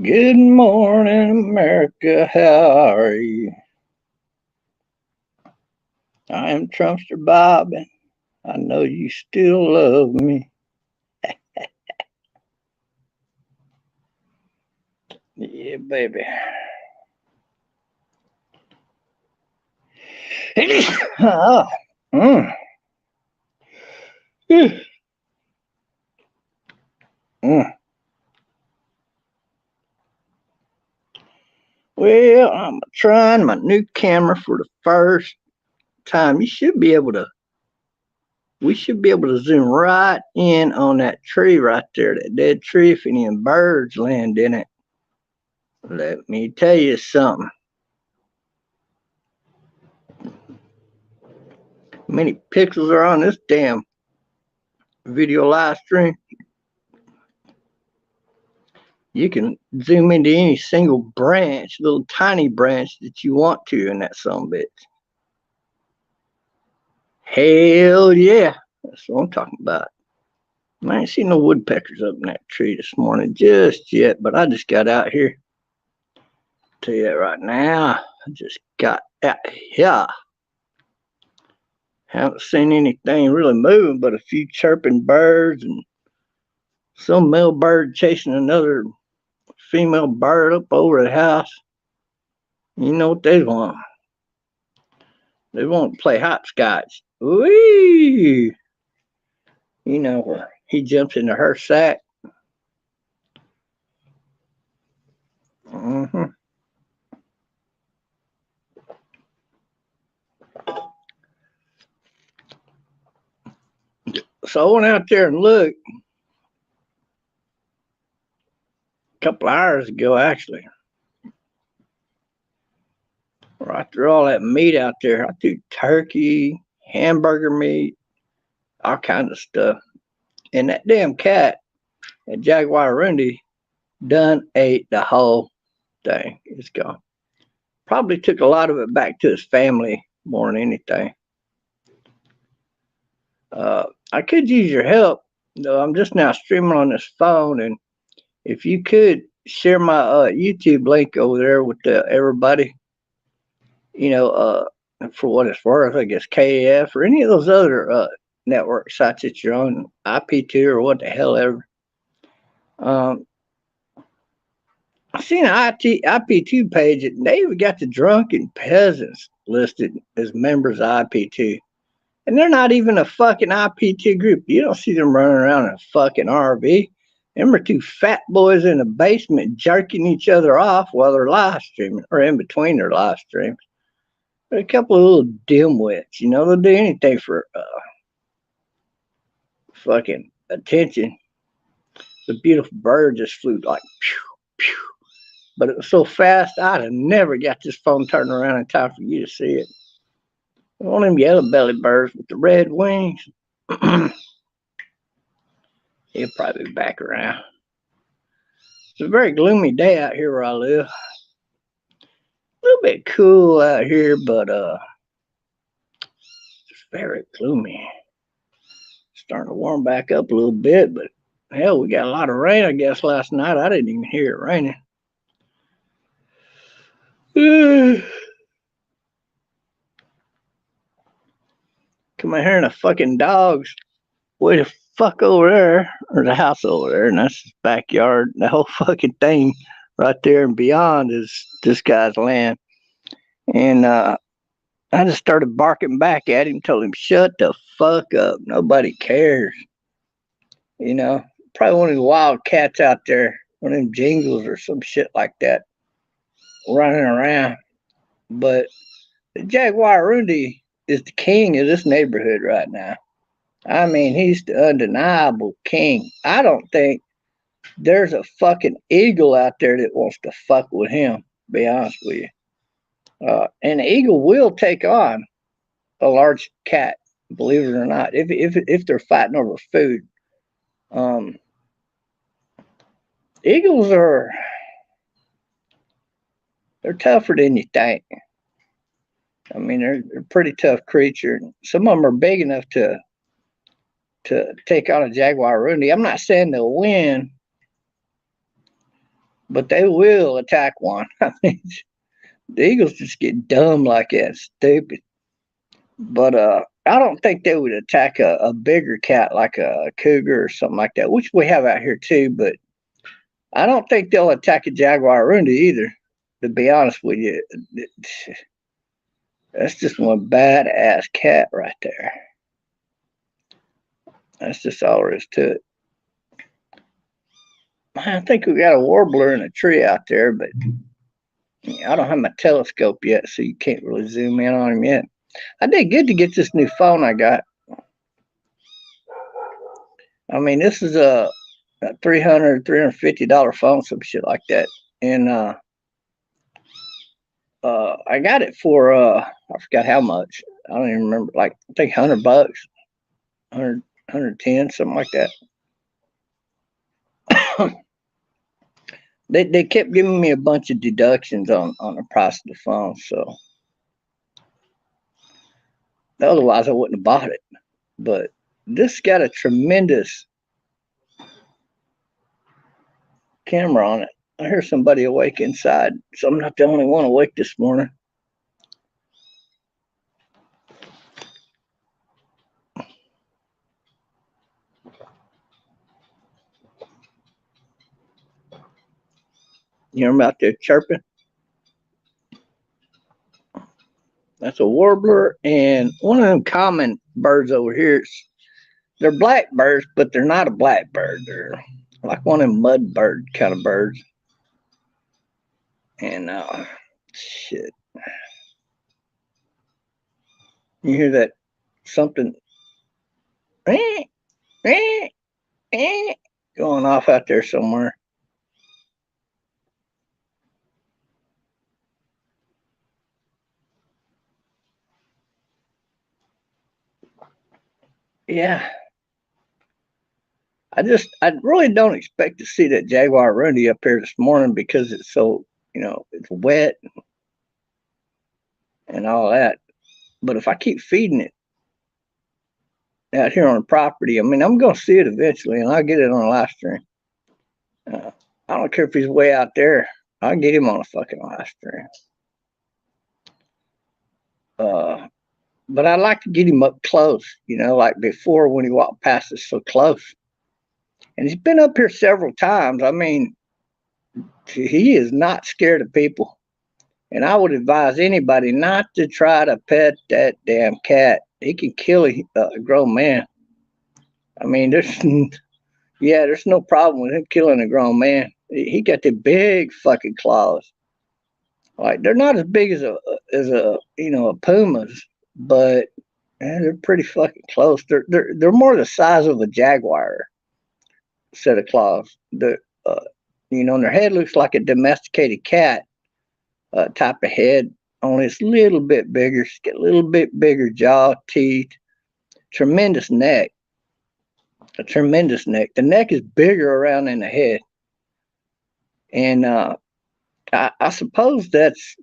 Good morning, America. How are you? I am Trumpster Bob, and I know you still love me. Yeah, baby. Ah, mm, mm. Well, I'm trying my new camera for the first time. We should be able to zoom right in on that tree right there, that dead tree, if any birds land in it. Let me tell you something. Many pixels are on this damn video live stream. You can zoom into any single branch, little tiny branch that you want to in that sumbitch. Hell yeah. That's what I'm talking about. I ain't seen no woodpeckers up in that tree this morning just yet, but I just got out here. Tell you that right now. I just got out here. Haven't seen anything really moving but a few chirping birds and some male bird chasing another female bird up over the house. You know what they want? They want to play hopscotch. Wee! You know, where he jumps into her sack. Mm-hmm. So I went out there and looked a couple hours ago, actually. I threw all that meat out there. I threw turkey, hamburger meat, all kinds of stuff. And that damn cat, that Jaguar Rundy, done ate the whole thing. It's gone. Probably took a lot of it back to his family more than anything. I could use your help, though. I'm just now streaming on this phone, and if you could share my YouTube link over there with everybody, you know, for what it's worth, I guess KAF or any of those other network sites that you're on, IP2 or what the hell ever. Um, I seen an IP2 page and they even got the drunken peasants listed as members of IP2. And they're not even a fucking IP2 group. You don't see them running around in a fucking RV. Them are two fat boys in a basement jerking each other off while they're live streaming or in between their live streams. They're a couple of little dimwits, you know, they'll do anything for fucking attention. The beautiful bird just flew like pew, pew. But it was so fast, I'd have never got this phone turned around in time for you to see it. One of them yellow belly birds with the red wings. He'll probably be back around. It's a very gloomy day out here where I live. A little bit cool out here, but it's very gloomy. Starting to warm back up a little bit, but hell, we got a lot of rain, I guess, last night. I didn't even hear it raining. Come in here and the fucking dogs way the fuck over there, or the house over there, and that's his backyard. The whole fucking thing right there and beyond is this guy's land. And I just started barking back at him, told him, shut the fuck up. Nobody cares. You know, probably one of the wild cats out there, one of them jingles or some shit like that, running around. But the Jaguar Rundy is the king of this neighborhood right now. I mean, he's the undeniable king. I don't think there's a fucking eagle out there that wants to fuck with him, to be honest with you. And the eagle will take on a large cat, believe it or not, if they're fighting over food. Eagles they're tougher than you think. I mean, they're a pretty tough creature. Some of them are big enough to take on a Jaguar Rundy. I'm not saying they'll win, but they will attack one. I mean, the eagles just get dumb like that, stupid. But I don't think they would attack a bigger cat like a cougar or something like that, which we have out here too. But I don't think they'll attack a jaguarundi either. To be honest with you, that's just one badass cat right there. That's just all there is to it. I think we got a warbler in a tree out there, but I don't have my telescope yet, so you can't really zoom in on him yet. I did good to get this new phone I got. I mean, this is a $350 phone, some shit like that. And I got it for I forgot how much. I don't even remember. Like I think $100, 110, something like that. They kept giving me a bunch of deductions on the price of the phone, so otherwise I wouldn't have bought it. But this got a tremendous camera on it. I hear somebody awake inside, so I'm not the only one awake this morning. You hear them out there chirping? That's a warbler, and one of them common birds over here. They're blackbirds, but they're not a blackbird. They're like one of them mud bird kind of birds. And shit, you hear that something going off out there somewhere. Yeah. I really don't expect to see that jaguarundi up here this morning because it's so, it's wet and all that. But if I keep feeding it out here on the property, I mean, I'm going to see it eventually and I'll get it on a live stream. I don't care if he's way out there. I'll get him on a fucking live stream. But I like to get him up close, like before when he walked past us so close. And he's been up here several times. I mean, he is not scared of people. And I would advise anybody not to try to pet that damn cat. He can kill a grown man. I mean, there's no problem with him killing a grown man. He got the big fucking claws. Like they're not as big as a puma's, but man, they're pretty fucking close. They're more the size of a jaguar set of claws. And their head looks like a domesticated cat type of head, only it's a little bit bigger. It's got a little bit bigger jaw, teeth, tremendous neck. A tremendous neck. The neck is bigger around than the head. And I suppose that's,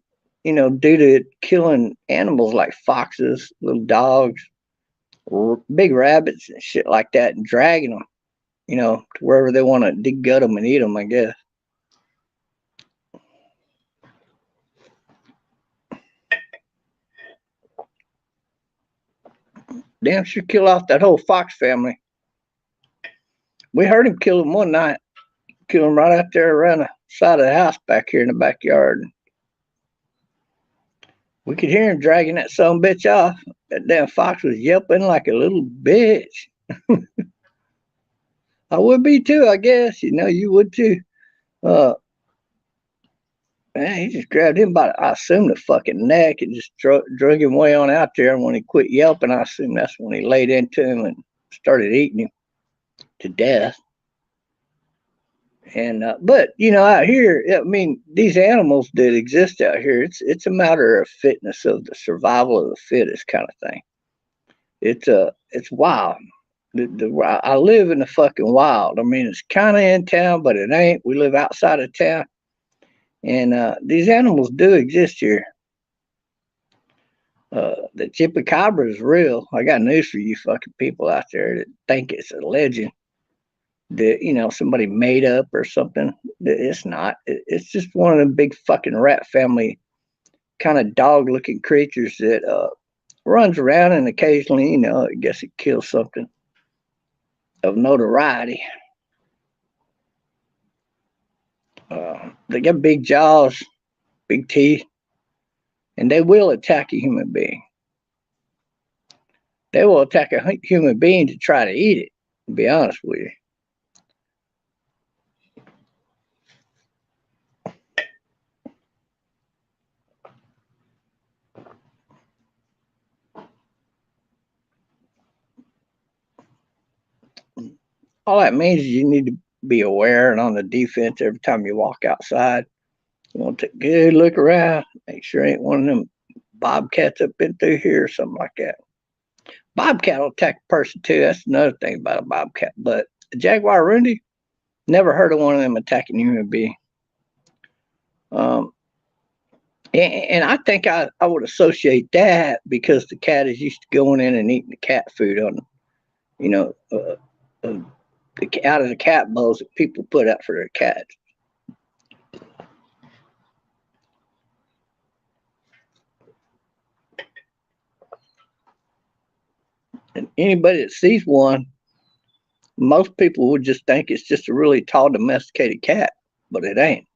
due to it killing animals like foxes, little dogs, big rabbits and shit like that and dragging them, to wherever they want to degut them and eat them, I guess. Damn sure kill off that whole fox family. We heard him kill him one night. Kill him right out there around the side of the house back here in the backyard. We could hear him dragging that son bitch off. That damn fox was yelping like a little bitch. I would be too, I guess. You would too. Man, he just grabbed him by, I assume, the fucking neck and just drug him way on out there. And when he quit yelping, I assume that's when he laid into him and started eating him to death. And but out here, I mean, these animals that exist out here, it's a matter of fitness, of the survival of the fittest kind of thing. It's wild. I live in the fucking wild. I mean, it's kind of in town, but it ain't. We live outside of town, and these animals do exist here. The chupacabra is real. I got news for you fucking people out there that think it's a legend. that, you know, somebody made up or something. It's not. It's just one of them big fucking rat family kind of dog looking creatures that runs around, and occasionally, you know, I guess it kills something of notoriety. They got big jaws, big teeth, and they will attack a human being. They will attack a human being to try to eat it, to be honest with you. All that means is you need to be aware and on the defense every time you walk outside. You want to take a good look around, make sure ain't one of them bobcats up in through here or something like that. Bobcat will attack a person too. That's another thing about a bobcat. But a jaguar Rundi, never heard of one of them attacking a human being. And I think I would associate that because the cat is used to going in and eating the cat food on, you know, out of the cat bowls that people put out for their cats. And anybody that sees one, most people would just think it's just a really tall domesticated cat, but it ain't.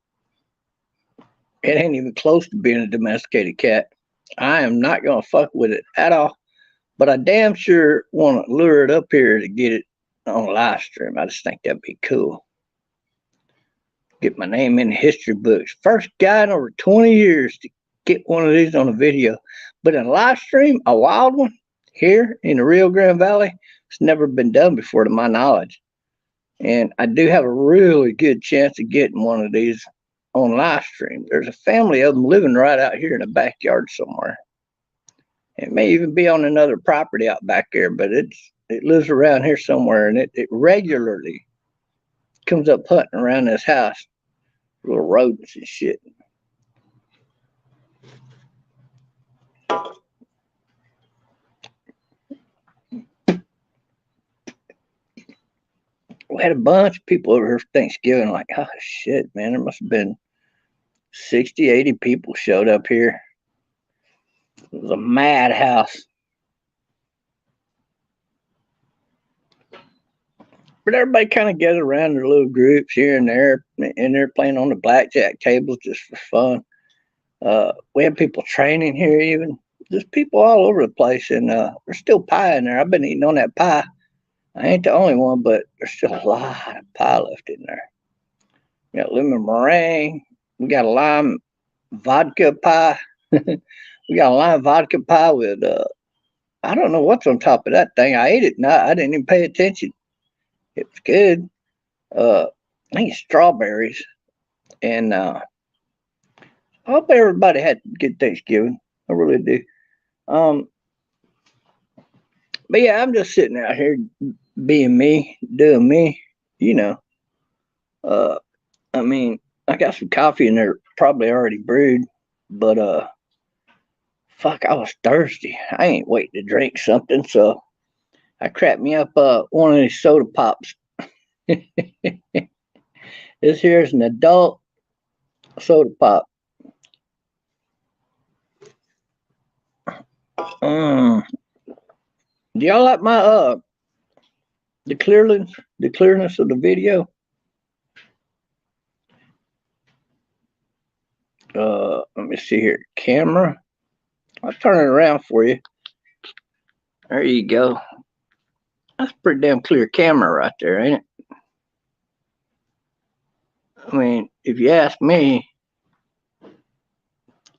It ain't even close to being a domesticated cat. I am not going to fuck with it at all, but I damn sure want to lure it up here to get it on a live stream. I just think that'd be cool. Get my name in the history books. First guy in over 20 years to get one of these on a video. But in a live stream, a wild one here in the Rio Grande Valley, it's never been done before to my knowledge. And I do have a really good chance of getting one of these on live stream. There's a family of them living right out here in the backyard somewhere. It may even be on another property out back there, but it lives around here somewhere, and it regularly comes up hunting around this house. Little rodents and shit. We had a bunch of people over here for Thanksgiving. Like, oh shit, man, there must have been 60, 80 people showed up here. It was a madhouse. But everybody kind of gathered around their little groups here and there, and they're playing on the blackjack tables just for fun. We had people training here, even just people all over the place, and there's still pie in there. I've been eating on that pie. I ain't the only one, but there's still a lot of pie left in there. We got lemon meringue. We got a lime vodka pie. We got a lime vodka pie with I don't know what's on top of that thing. I ate it and I didn't even pay attention. It was good. I think it's strawberries. And I hope everybody had a good Thanksgiving. I really do. But yeah, I'm just sitting out here being me, doing me, you know. I mean, I got some coffee in there, probably already brewed, but fuck, I was thirsty. I ain't waiting to drink something, so I cracked me up one of these soda pops. This here is an adult soda pop. Do y'all like my the clearness of the video? Let me see here. Camera. I'll turn it around for you. There you go. That's a pretty damn clear camera right there, ain't it? I mean, if you ask me,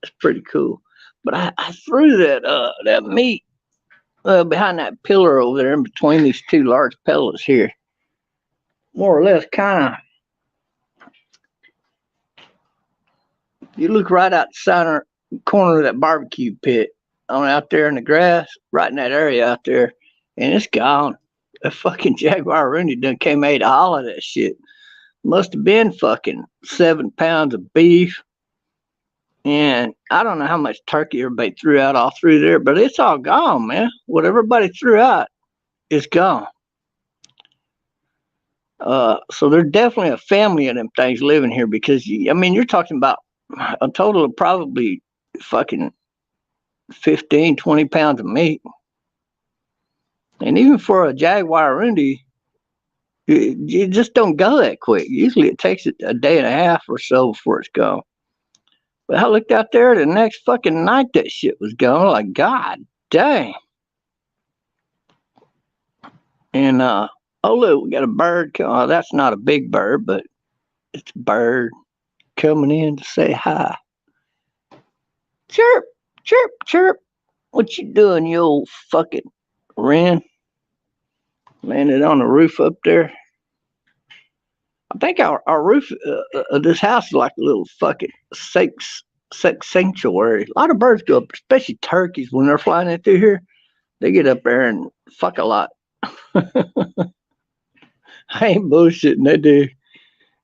it's pretty cool. But I threw that meat behind that pillar over there in between these two large pellets here. More or less kind of. You look right out the center corner of that barbecue pit on out there in the grass, right in that area out there, and it's gone. A fucking Jaguar Rooney done came ate all of that shit. Must have been fucking 7 pounds of beef. And I don't know how much turkey everybody threw out all through there, but it's all gone, man. What everybody threw out is gone. So there's definitely a family of them things living here because I mean you're talking about a total of probably fucking 15, 20 pounds of meat, and even for a Jaguar Rundi, you just don't go that quick. Usually it takes a day and a half or so before it's gone. But I looked out there the next fucking night that shit was gone. Like God dang. And oh look, we got a bird. That's not a big bird, but it's a bird coming in to say hi. Chirp, chirp, chirp. What you doing, you old fucking wren? Landed on the roof up there. I think our roof of this house is like a little fucking sex sanctuary. A lot of birds go up, especially turkeys when they're flying in through here. They get up there and fuck a lot. I ain't bullshitting. They do.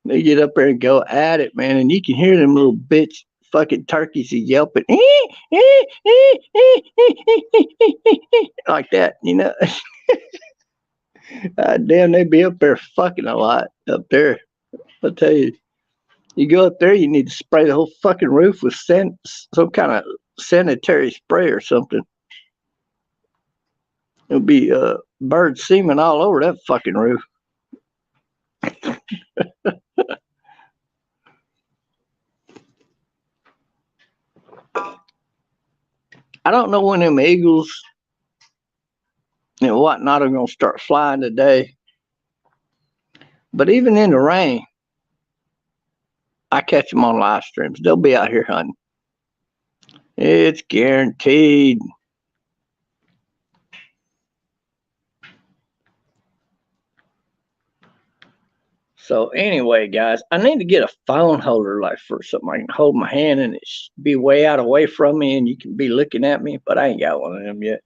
They get up there and go at it, man, and you can hear them little bitch fucking turkeys yelping like that, you know. Damn, they be up there fucking a lot up there. I'll tell you, you go up there, you need to spray the whole fucking roof with some kind of sanitary spray or something. It'll be bird semen all over that fucking roof. I don't know when them eagles and whatnot are gonna start flying today, but even in the rain, I catch them on live streams. They'll be out here hunting. It's guaranteed. So anyway, guys, I need to get a phone holder like for something I can hold my hand and it be way out away from me and you can be looking at me, but I ain't got one of them yet.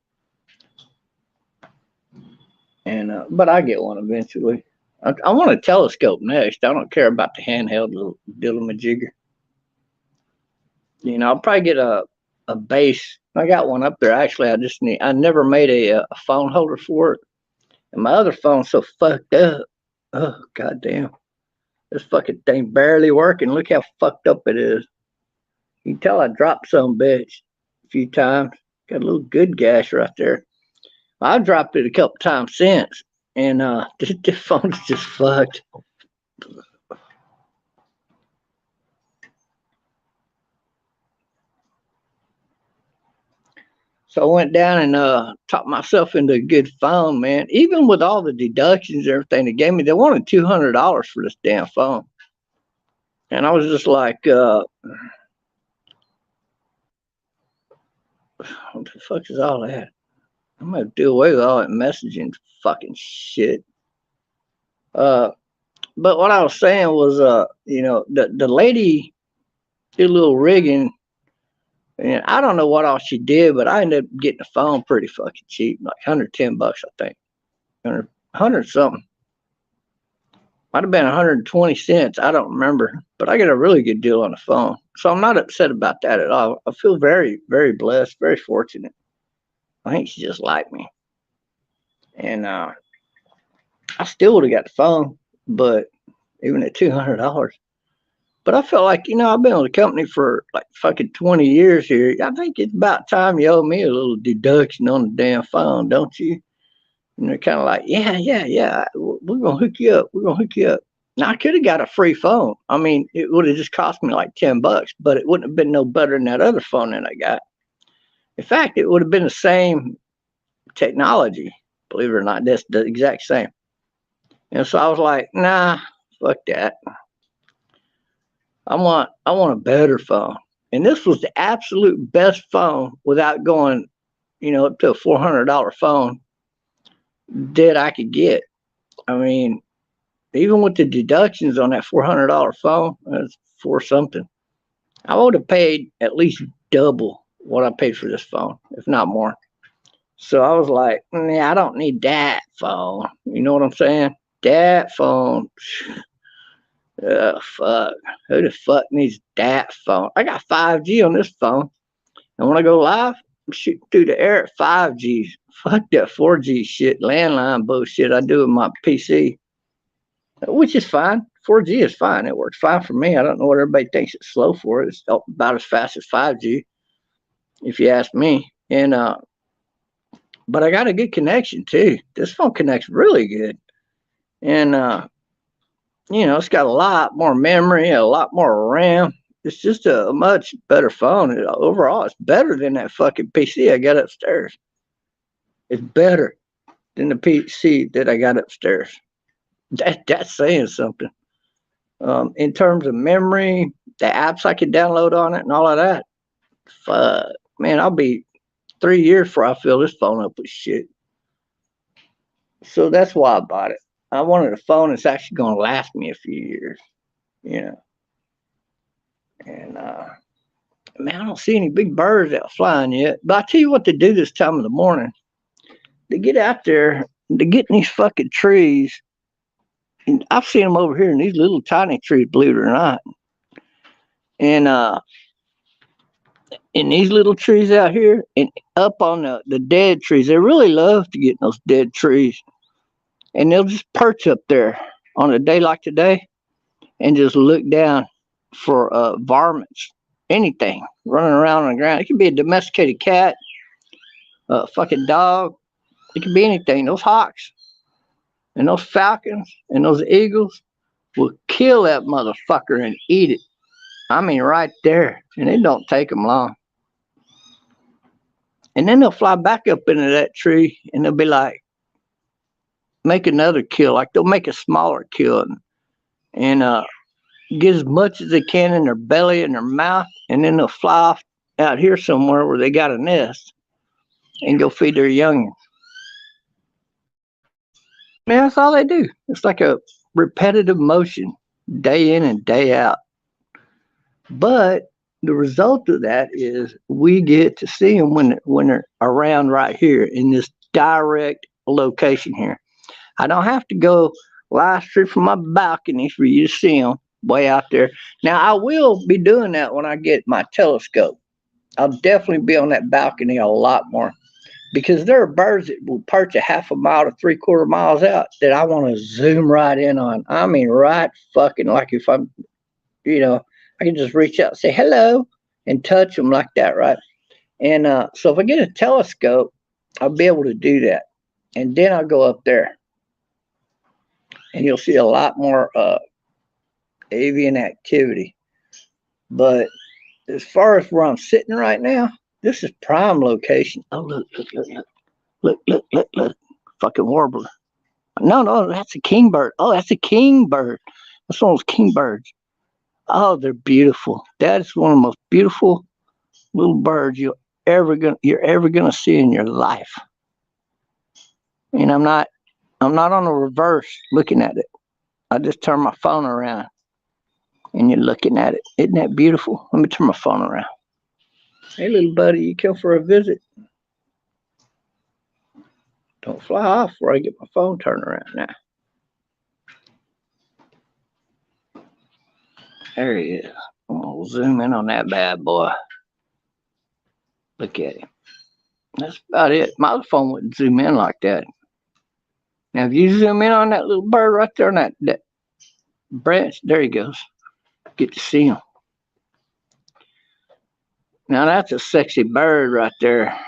And but I get one eventually. I want a telescope next. I don't care about the handheld little dillamajigger. You know, I'll probably get a base. I got one up there actually. I never made a phone holder for it, and my other phone's so fucked up. Oh goddamn, this fucking thing barely working. Look how fucked up it is. You can tell I dropped some bitch a few times. Got a little good gash right there. I dropped it a couple times since, and this phone's just fucked. So I went down and talked myself into a good phone, man. Even with all the deductions and everything they gave me, they wanted $200 for this damn phone. And I was just like, what the fuck is all that? I'm gonna do away with all that messaging fucking shit. But what I was saying was, you know, the lady did a little rigging, and I don't know what all she did, but I ended up getting the phone pretty fucking cheap, like $110, I think, 100 something. Might have been 120 cents. I don't remember, but I got a really good deal on the phone, so I'm not upset about that at all. I feel very, very blessed, very fortunate. I think she just liked me, and I still would have got the phone, but even at $200. But I felt like, you know, I've been with the company for like fucking 20 years here. I think it's about time you owe me a little deduction on the damn phone, don't you? And they're kind of like, yeah. We're going to hook you up. We're going to hook you up. Now, I could have got a free phone. I mean, it would have just cost me like $10, but it wouldn't have been no better than that other phone that I got. In fact, it would have been the same technology. Believe it or not, that's the exact same. And so I was like, nah, fuck that. I want a better phone. And this was the absolute best phone without going, you know, to a $400 phone that I could get. I mean, even with the deductions on that $400 phone, that's for something. I would have paid at least double what I paid for this phone, if not more. So I was like, nah, I don't need that phone. You know what I'm saying? That phone. Oh, fuck. Who the fuck needs that phone? I got 5G on this phone. And when I go live, I'm shooting through the air at 5G. Fuck that 4G shit, landline bullshit I do with my PC. which is fine. 4G is fine. It works fine for me. I don't know what everybody thinks it's slow for. It's about as fast as 5G, if you ask me. And but I got a good connection too. This phone connects really good, and it's got a lot more memory, a lot more RAM. It's just a much better phone. Overall, it's better than that fucking PC I got upstairs. It's better than the PC that I got upstairs. That's saying something. In terms of memory, the apps I can download on it and all of that, fuck, man, I'll be 3 years before I fill this phone up with shit. So that's why I bought it. I wanted a phone that's actually going to last me a few years, you know. And man, I don't see any big birds out flying yet. But I tell you what they do this time of the morning. They get out there, they get in these fucking trees. And I've seen them over here in these little tiny trees, believe it or not. And in these little trees out here and up on the dead trees, they really love to get in those dead trees. And they'll just perch up there on a day like today and just look down for varmints, anything running around on the ground. It could be a domesticated cat, a fucking dog. It could be anything. Those hawks and those falcons and those eagles will kill that motherfucker and eat it. I mean, right there. And it don't take them long. And then they'll fly back up into that tree and they'll be like, make another kill. Like they'll make a smaller kill and get as much as they can in their belly and their mouth. And then they'll fly off out here somewhere where they got a nest and go feed their youngins. Man, that's all they do. It's like a repetitive motion day in and day out. But the result of that is we get to see them when they're around right here in this direct location here. I don't have to go live stream from my balcony for you to see them way out there. Now, I will be doing that when I get my telescope. I'll definitely be on that balcony a lot more because there are birds that will perch a half a mile to 3/4 miles out that I want to zoom right in on. I mean, right fucking like if I'm, I can just reach out and say hello and touch them like that, right? And so if I get a telescope, I'll be able to do that. And then I'll go up there and you'll see a lot more avian activity. But as far as where I'm sitting right now, this is prime location. Oh, look. Fucking warbler. No, that's a kingbird. Oh, that's a kingbird. That's one of those kingbirds. Oh, they're beautiful. That is one of the most beautiful little birds you're ever gonna see in your life. And I'm not on the reverse looking at it. I just turn my phone around and you're looking at it. Isn't that beautiful? Let me turn my phone around. Hey, little buddy, you come for a visit? Don't fly off before I get my phone turned around now. There he is. I'll zoom in on that bad boy. Look at him. That's about it. My other phone wouldn't zoom in like that. Now, if you zoom in on that little bird right there on that branch, there he goes. Get to see him. Now, that's a sexy bird right there.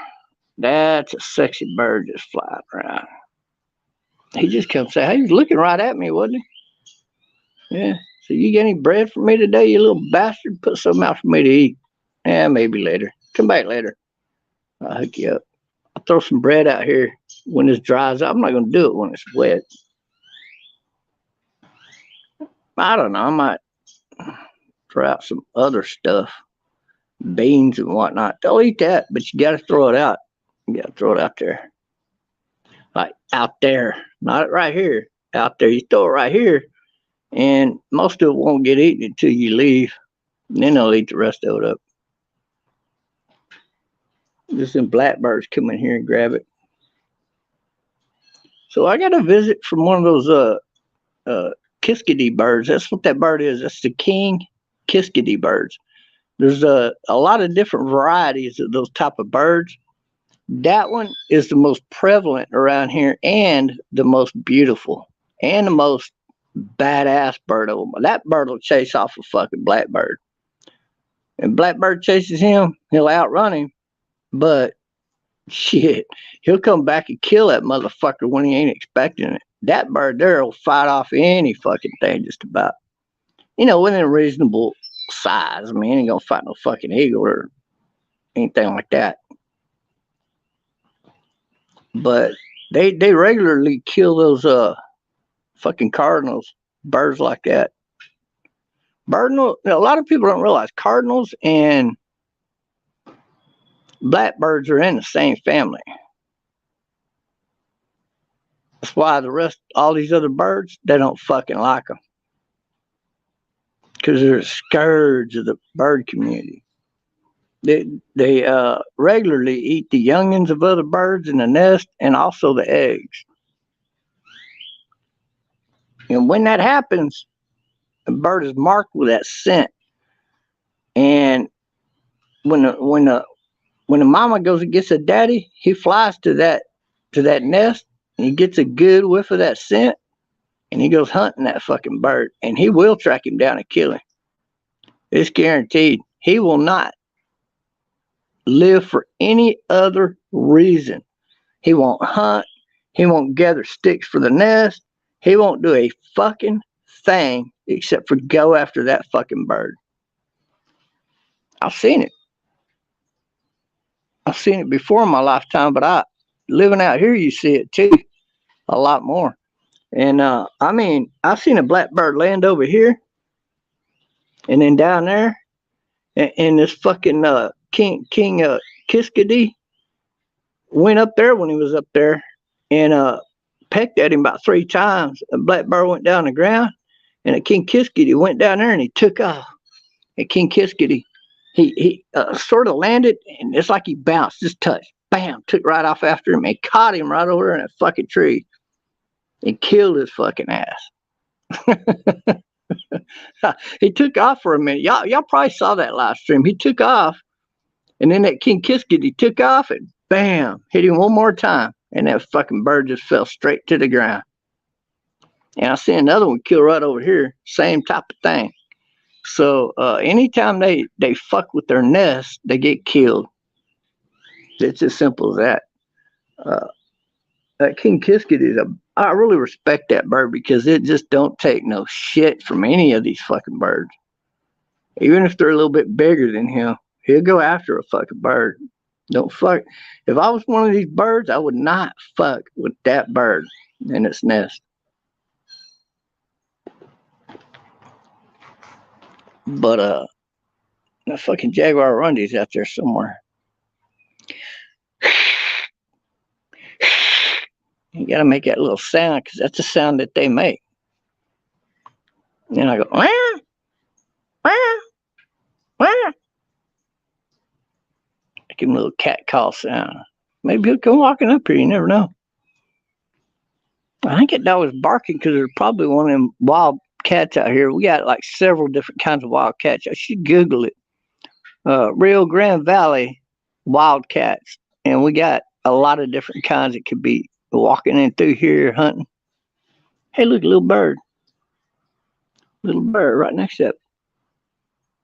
That's a sexy bird just flying around. He just come say, hey, he was looking right at me, wasn't he? Yeah. So you get any bread for me today, you little bastard? Put something out for me to eat. Yeah, maybe later. Come back later. I'll hook you up. I'll throw some bread out here when this dries up. I'm not going to do it when it's wet. I don't know. I might throw out some other stuff. Beans and whatnot. They'll eat that, but you got to throw it out. You got to throw it out there. Like out there. Not right here. Out there. You throw it right here. And most of it won't get eaten until you leave. And then they'll eat the rest of it up. Just some blackbirds come in here and grab it. So I got a visit from one of those kiskadee birds. That's what that bird is. That's the king kiskadee birds. There's a lot of different varieties of those type of birds. That one is the most prevalent around here and the most beautiful and the most badass bird over. That bird will chase off a fucking blackbird. And blackbird chases him, he'll outrun him. But shit, he'll come back and kill that motherfucker when he ain't expecting it. That bird there will fight off any fucking thing just about. Within a reasonable size. I mean, he ain't gonna fight no fucking eagle or anything like that. But they regularly kill those fucking cardinals, birds like that. A lot of people don't realize cardinals and blackbirds are in the same family. That's why all these other birds, they don't fucking like them. Because they're a scourge of the bird community. They regularly eat the youngins of other birds in the nest and also the eggs. And when that happens, the bird is marked with that scent. And when the mama goes and gets a daddy, he flies to that nest and he gets a good whiff of that scent and he goes hunting that fucking bird and he will track him down and kill him. It's guaranteed. He will not live for any other reason. He won't hunt. He won't gather sticks for the nest. He won't do a fucking thing except for go after that fucking bird. I've seen it. I've seen it before in my lifetime, but living out here, you see it too, a lot more. And I mean, I've seen a blackbird land over here, and then down there, and this fucking King Kiskadee went up there when he was up there, and pecked at him about 3 times. A blackbird went down the ground, and a King Kiskadee went down there and he took off. And King Kiskadee, he sort of landed, and it's like he bounced, just touched, bam, took right off after him and caught him right over in that fucking tree and killed his fucking ass. He took off for a minute. Y'all probably saw that live stream. He took off, and then that King Kiskadee took off and bam, hit him one more time, and that fucking bird just fell straight to the ground. And I see another one kill right over here, same type of thing. So anytime they fuck with their nest, they get killed. It's as simple as that. That King Kiskadee I really respect that bird because it just don't take no shit from any of these fucking birds. Even if they're a little bit bigger than him, he'll go after a fucking bird. Don't fuck. If I was one of these birds, I would not fuck with that bird in its nest. But that fucking Jaguar Rundy's out there somewhere. You gotta make that little sound because that's the sound that they make. And I go, wah, wah, wah. I give him a little cat call sound. Maybe he'll come walking up here. You never know. I think that dog was barking because there's probably one of them wild cats out here. We got like several different kinds of wild cats. I should Google it. Rio Grande Valley wild cats. And we got a lot of different kinds. It could be walking in through here hunting. Hey, look, a little bird. Little bird right next to that.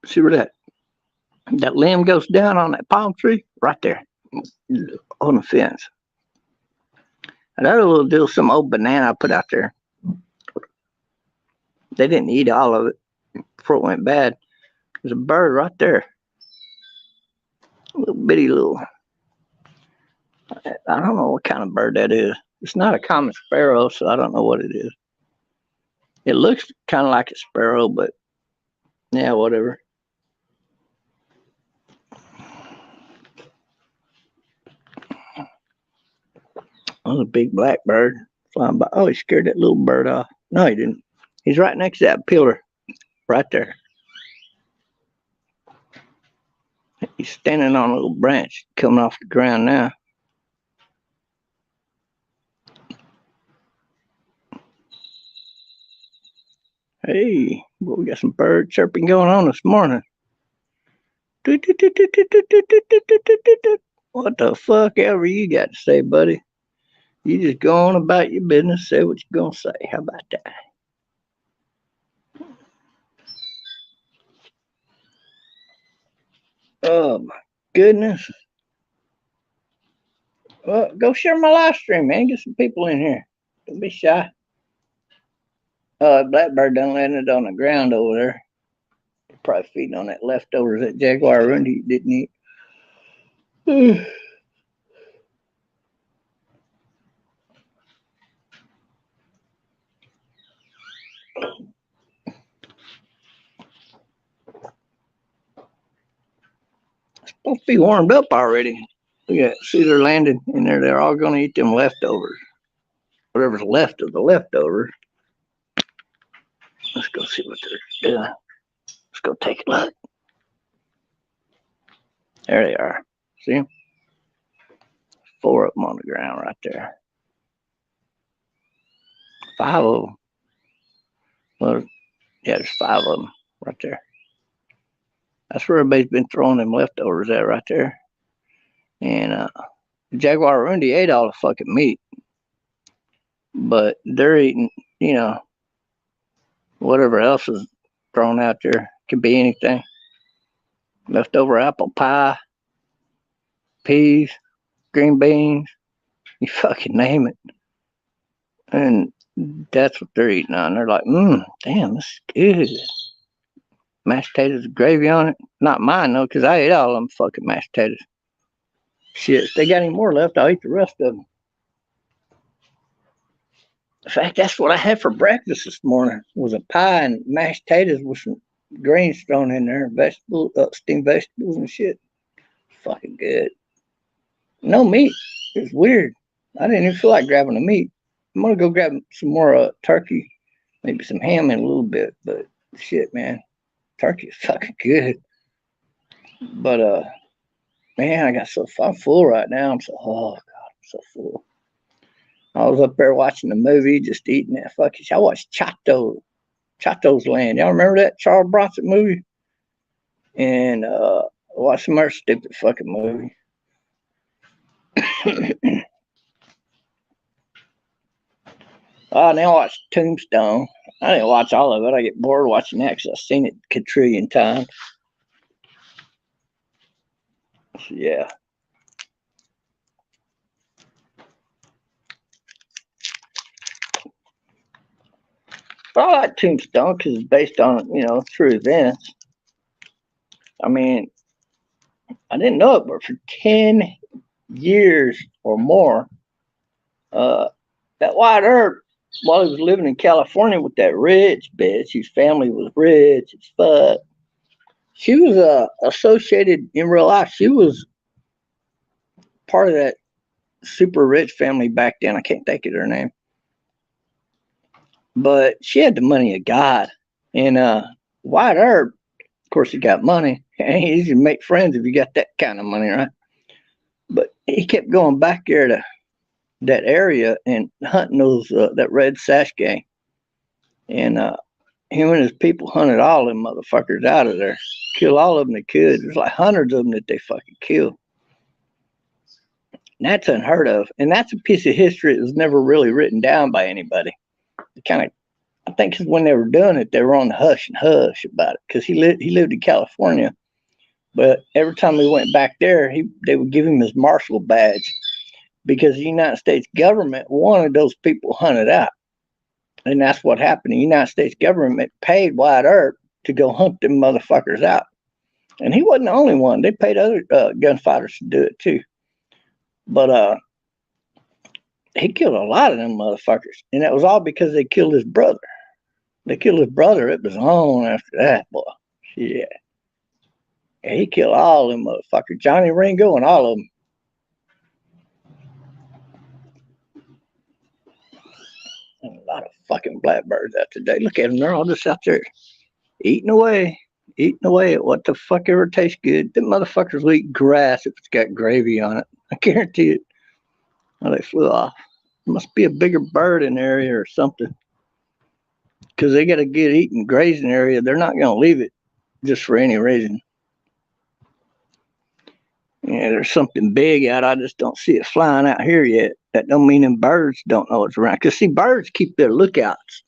See where that limb goes down on that palm tree? Right there on the fence. And that little deal, some old banana I put out there. They didn't eat all of it before it went bad. There's a bird right there. A little bitty little. I don't know what kind of bird that is. It's not a common sparrow, so I don't know what it is. It looks kind of like a sparrow, but yeah, whatever. Oh, a big black bird flying by. Oh, he scared that little bird off. No, he didn't. He's right next to that pillar. Right there. He's standing on a little branch coming off the ground now. Hey, well, we got some bird chirping going on this morning. What the fuck ever you got to say, buddy? You just go on about your business, say what you're going to say. How about that? Oh my goodness. Well, go share my live stream, man. Get some people in here. Don't be shy. Blackbird done landed on the ground over there. They're probably feeding on that leftovers that Jaguar Rundy didn't eat. Supposed to be warmed up already. Look at that. See, they're landing in there. They're all going to eat them leftovers. Whatever's left of the leftovers. Let's go see what they're doing. Let's go take a look. There they are. See them? 4 of them on the ground right there. 5 of them. Well, yeah, there's 5 of them right there. That's where everybody's been throwing them leftovers at right there. And Jaguar Rundy ate all the fucking meat. But they're eating, whatever else is thrown out there. Could be anything. Leftover apple pie, peas, green beans, you fucking name it. And that's what they're eating on. They're like, damn, this is good. Mashed potatoes with gravy on it. Not mine, though, because I ate all them fucking mashed potatoes. Shit, if they got any more left, I'll eat the rest of them. In fact, that's what I had for breakfast this morning, was a pie and mashed potatoes with some greens thrown in there, vegetables, steamed vegetables and shit. Fucking good. No meat. It's weird. I didn't even feel like grabbing the meat. I'm gonna go grab some more turkey, maybe some ham in a little bit. But shit, man, turkey is fucking good. But man, I'm full right now. Oh god, I'm so full. I was up there watching the movie, just eating that fucking shit. I watched Chato's Land. Y'all remember that Charles Bronson movie? And watched some other stupid fucking movie. Now I watched Tombstone. I didn't watch all of it. I get bored watching that because I've seen it a trillion times. So, yeah. But I like Tombstone because it's based on, true events. I mean, I didn't know it, but for 10 years or more, that Wyatt Earp, while he was living in California with that rich bitch, whose family was rich as fuck, she was associated in real life. She was part of that super rich family back then. I can't think of her name. But she had the money of God. And Wyatt Earp, of course, he got money. Ain't easy to make friends if you got that kind of money, right? But he kept going back there to that area and hunting that red sash gang. And him and his people hunted all them motherfuckers out of there. Kill all of them they could. There's like hundreds of them that they fucking killed. And that's unheard of. And that's a piece of history that was never really written down by anybody. I think when they were doing it, they were on the hush and hush about it because he lived in California. But every time we went back there, they would give him his marshal badge because the United States government wanted those people hunted out. And that's what happened. The United States government paid Wyatt Earp to go hunt them motherfuckers out. And he wasn't the only one. They paid other gunfighters to do it too. But he killed a lot of them motherfuckers. And that was all because they killed his brother. They killed his brother. It was on after that, boy. Yeah. And he killed all them motherfuckers. Johnny Ringo and all of them. And a lot of fucking blackbirds out today. Look at them. They're all just out there eating away at what the fuck ever tastes good. Them motherfuckers will eat grass if it's got gravy on it. I guarantee it. Oh, they flew off. There must be a bigger bird in the area or something. Because they got a good eating grazing area. They're not going to leave it just for any reason. Yeah, there's something big out. I just don't see it flying out here yet. That don't mean them birds don't know it's around. Because see, birds keep their lookouts.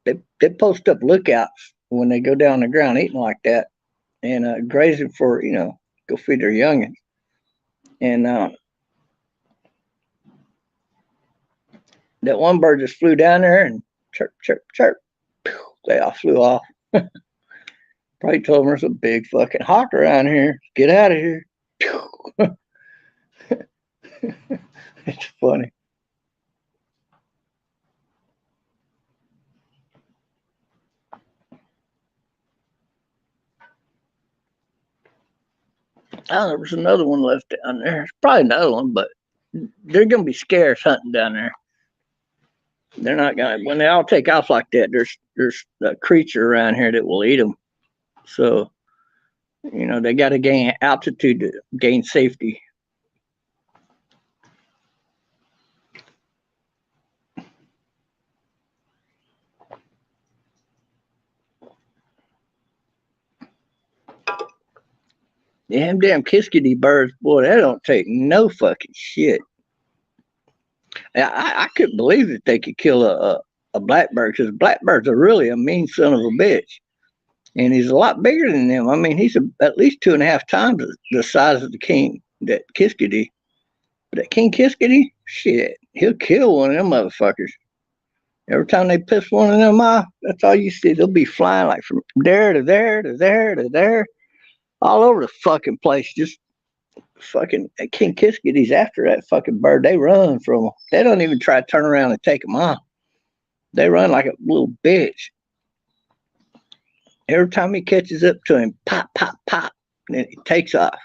They post up lookouts when they go down the ground eating like that. and grazing for, go feed their youngins. And that one bird just flew down there and chirp, chirp, chirp. They all flew off. Probably told them there's a big fucking hawk around here. Get out of here. It's funny. Oh, there was another one left down there. It's probably another one, but they're gonna be scarce hunting down there. They're not gonna when they all take off like that. There's a creature around here that will eat them. So they got to gain altitude to gain safety. Damn Kiskadee birds, boy, they don't take no fucking shit. I couldn't believe that they could kill a blackbird because blackbirds are really a mean son of a bitch. And he's a lot bigger than them. I mean, he's at least 2.5 times the size of the king, that Kiskadee. But that King Kiskadee, shit, he'll kill one of them motherfuckers. Every time they piss one of them off, that's all you see. They'll be flying like from there to there to there to there, all over the fucking place. Just fucking King Kiskadee's after that fucking bird. They run from him. They don't even try to turn around and take him off. They run like a little bitch. Every time he catches up to him, pop, pop, pop, and then he takes off.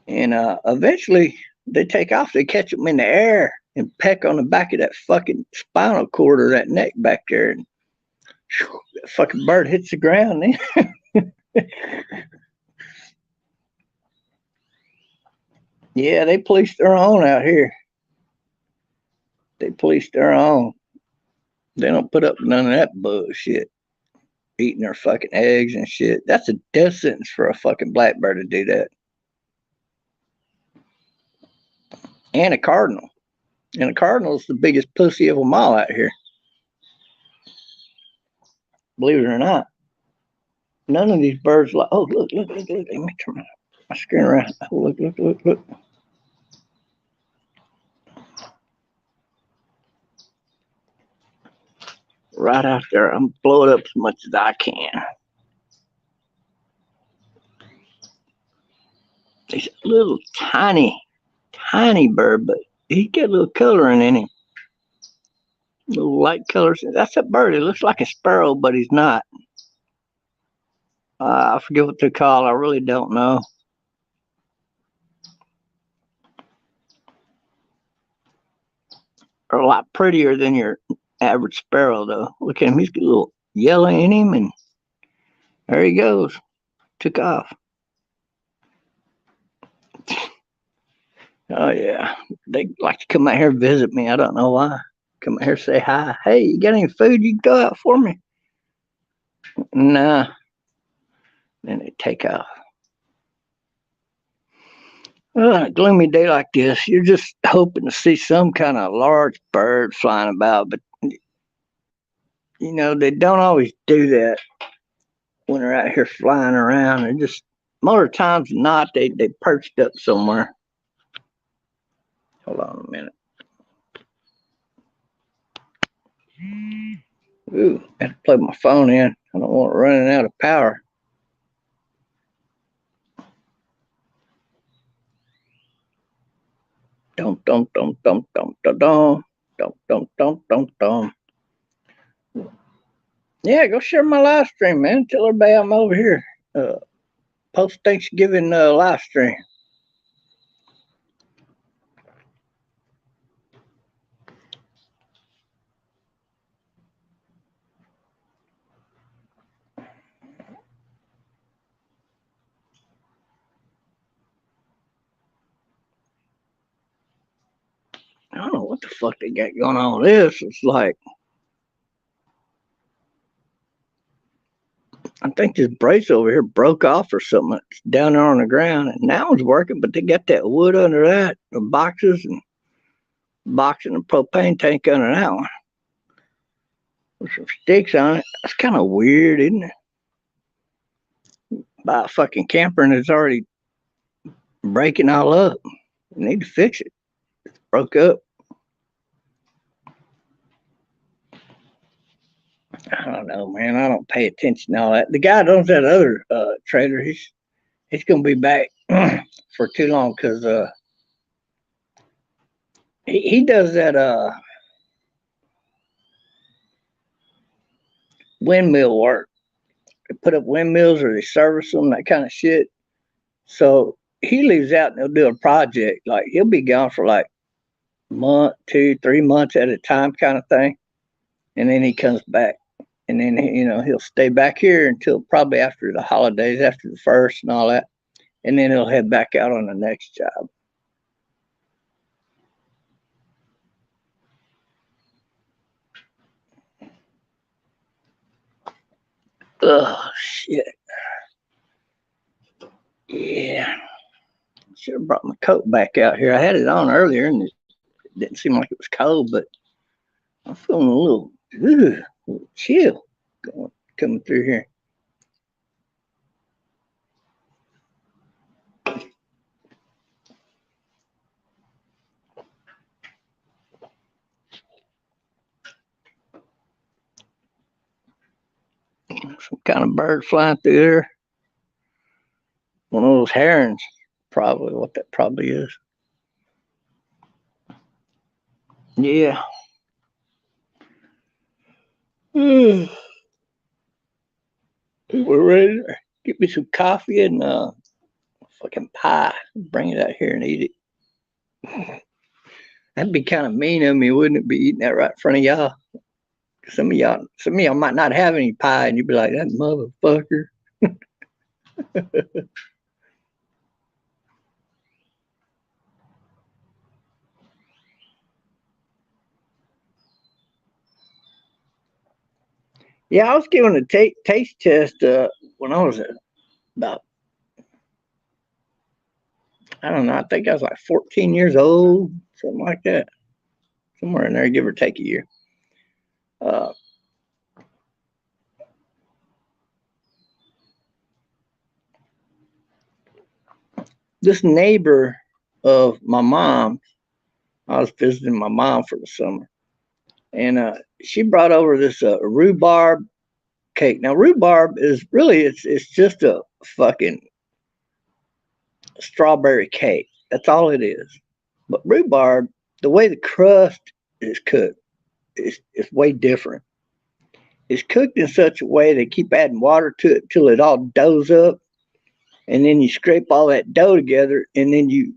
And eventually they take off. They catch him in the air and peck on the back of that fucking spinal cord or that neck back there. And whew, that fucking bird hits the ground. Yeah, they police their own out here. They police their own. They don't put up with none of that bullshit. Eating their fucking eggs and shit. That's a death sentence for a fucking blackbird to do that. And a cardinal. And a cardinal's the biggest pussy of them all out here. Believe it or not. None of these birds like, oh, look. Let me turn my screen around. Oh, look. Right out there. I'm blow it up as much as I can. He's a little tiny bird, but he got a little coloring in him. Little light colors. That's a bird. It looks like a sparrow, but he's not. I forget what they're called. I really don't know. They're a lot prettier than your average sparrow, though. Look at him. He's got a little yellow in him, and there he goes. Took off. Oh, yeah. They like to come out here and visit me. I don't know why. Come out here, say hi. Hey, you got any food you can go out for me? Nah. Then they take off. On a gloomy day like this, you're just hoping to see some kind of large bird flying about, but they don't always do that when they're out here flying around. They're just more times than not, they perched up somewhere. Hold on a minute. Ooh, I have to plug my phone in. I don't want it running out of power. Dum. Yeah, go share my live stream, man. Tell everybody I'm over here. Post Thanksgiving live stream. I don't know what the fuck they got going on with this. It's like, I think this brace over here broke off or something. It's down there on the ground, and now it's working, but they got that wood under that, the boxes and boxing and propane tank under that one with some sticks on it. That's kind of weird, isn't it? by a fucking camper and it's already breaking all up. You need to fix it. It's broke up. I don't know, man. I don't pay attention to all that. The guy that owns that other trailer, he's gonna be back for too long because he does that windmill work. They put up windmills or they service them, that kind of shit. So he leaves out and he'll do a project. Like he'll be gone for like a month, 2, 3 months at a time, kind of thing, and then he comes back. And then he'll stay back here until probably after the holidays, after the first and all that, and then he'll head back out on the next job. Oh shit! Yeah, should have brought my coat back out here. I had it on earlier, and it didn't seem like it was cold, but I'm feeling a little chill coming through here. Some kind of bird flying through there. One of those herons, probably what that probably is. Yeah. We're ready to get me some coffee and fucking pie. Bring it out here and eat it. That'd be kind of mean of me, wouldn't it? Be eating that right in front of y'all. Some of y'all might not have any pie, and you'd be like, "That motherfucker." Yeah, I was given a taste test when I was about, I don't know, I think I was like 14 years old, something like that, somewhere in there, give or take a year. Uh, this neighbor of my mom, I was visiting my mom for the summer, and she brought over this rhubarb cake. Now, rhubarb is really it's just a fucking strawberry cake. That's all it is. But rhubarb, the way the crust is cooked, is way different. It's cooked in such a way they keep adding water to it till it all doughs up, and then you scrape all that dough together, and then you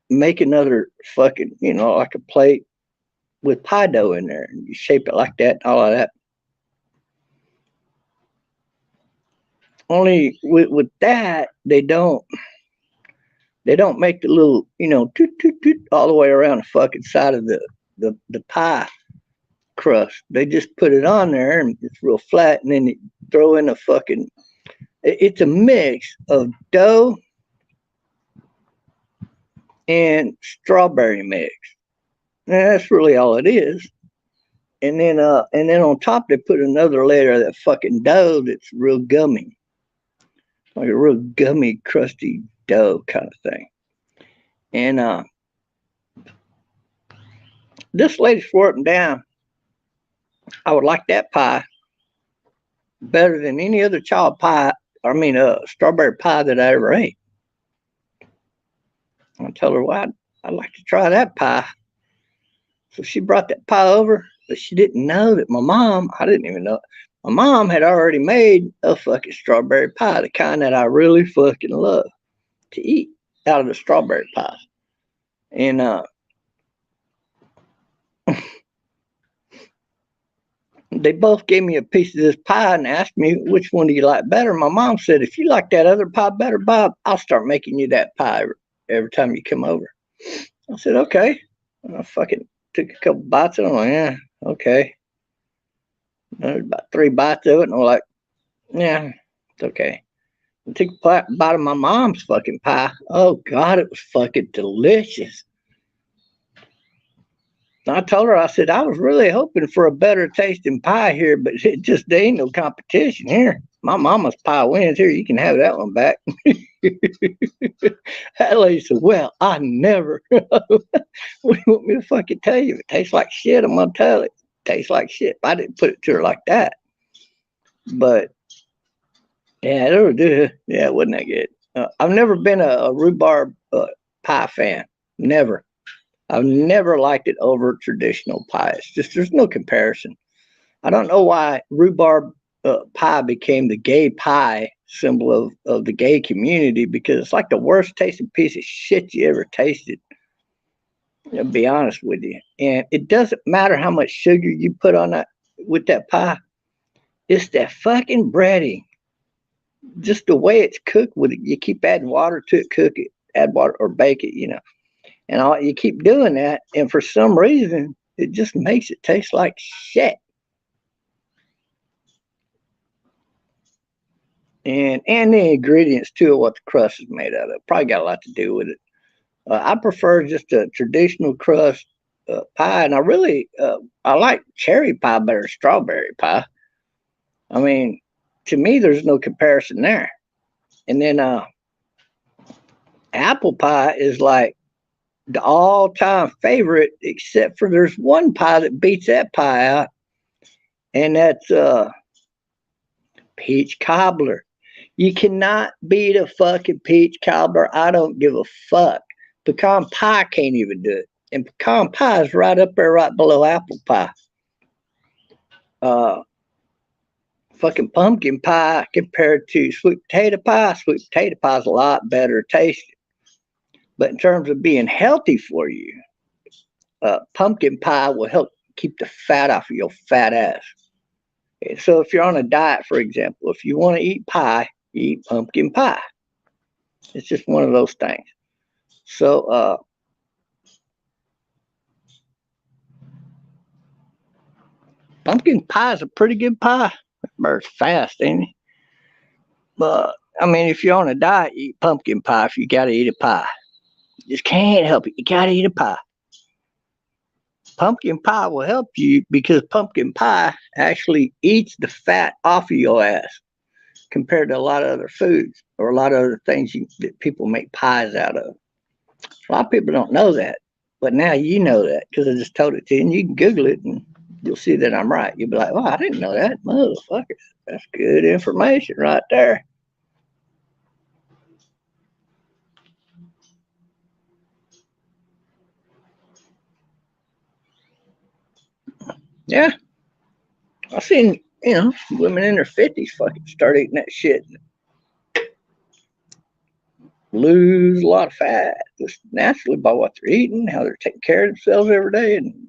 make another fucking, like a plate with pie dough in there, and you shape it like that, all of that. Only with that, they don't make the little, toot toot toot all the way around the fucking side of the pie crust. They just put it on there and it's real flat, and then you throw in a fucking. It's a mix of dough and strawberry mix. And that's really all it is. And then on top they put another layer of that fucking dough that's real gummy, like a real gummy, crusty dough kind of thing. And this lady swore them down. I would like that pie better than any other child pie. I mean, strawberry pie that I ever ate. I told her, well, I'd like to try that pie. So she brought that pie over, but she didn't know that I didn't even know. My mom had already made a fucking strawberry pie, the kind that I really fucking love to eat out of the strawberry pie. And they both gave me a piece of this pie and asked me, which one do you like better? My mom said, if you like that other pie better, Bob, I'll start making you that pie every time you come over. I said, okay. And I fucking took a couple bites and I'm like, yeah, okay. About 3 bites of it, and I'm like, yeah, it's okay. I took a bite of my mom's fucking pie. Oh, God, it was fucking delicious. I told her, I said, I was really hoping for a better tasting pie here, but it just there ain't no competition here. My mama's pie wins here. You can have that one back. That lady said, well, I never. What do you want me to fucking tell you? If it tastes like shit, I'm going to tell it. It tastes like shit. I didn't put it to her like that. But, yeah, it wasn't that good. I've never been a rhubarb pie fan. Never. I've never liked it over traditional pie. It's just there's no comparison. I don't know why rhubarb pie became the gay pie symbol of the gay community because it's like the worst tasting piece of shit you ever tasted. To be honest with you, and it doesn't matter how much sugar you put on that with that pie. It's that fucking breading, just the way it's cooked with it. You keep adding water to it, cook it, add water or bake it, and all you keep doing that, and for some reason, it just makes it taste like shit. And the ingredients too of what the crust is made out of probably got a lot to do with it. I prefer just a traditional crust pie, and I like cherry pie better than strawberry pie. I mean, to me, there's no comparison there. And then apple pie is like the all-time favorite, except for there's one pie that beats that pie out, and that's peach cobbler. You cannot beat a fucking peach cobbler. I don't give a fuck. Pecan pie can't even do it. And pecan pie is right up there, right below apple pie. Uh, Fucking pumpkin pie compared to sweet potato pie is a lot better tasting. But in terms of being healthy for you, pumpkin pie will help keep the fat off of your fat ass. And so if you're on a diet, for example, if you want to eat pie, eat pumpkin pie. It's just one of those things. So pumpkin pie is a pretty good pie. It burns fast, ain't it? But I mean, if you're on a diet, eat pumpkin pie. If you gotta eat a pie, you just can't help it. You gotta eat a pie. Pumpkin pie will help you because pumpkin pie actually eats the fat off of your ass compared to a lot of other foods or a lot of other things that people make pies out of. A lot of people don't know that, but now you know that because I just told it to you, and you can Google it and you'll see that I'm right. You'll be like, "Oh, I didn't know that, motherfucker. That's good information right there." Yeah, I've seen women in their 50s fucking start eating that shit, lose a lot of fat just naturally by what they're eating, how they're taking care of themselves every day, and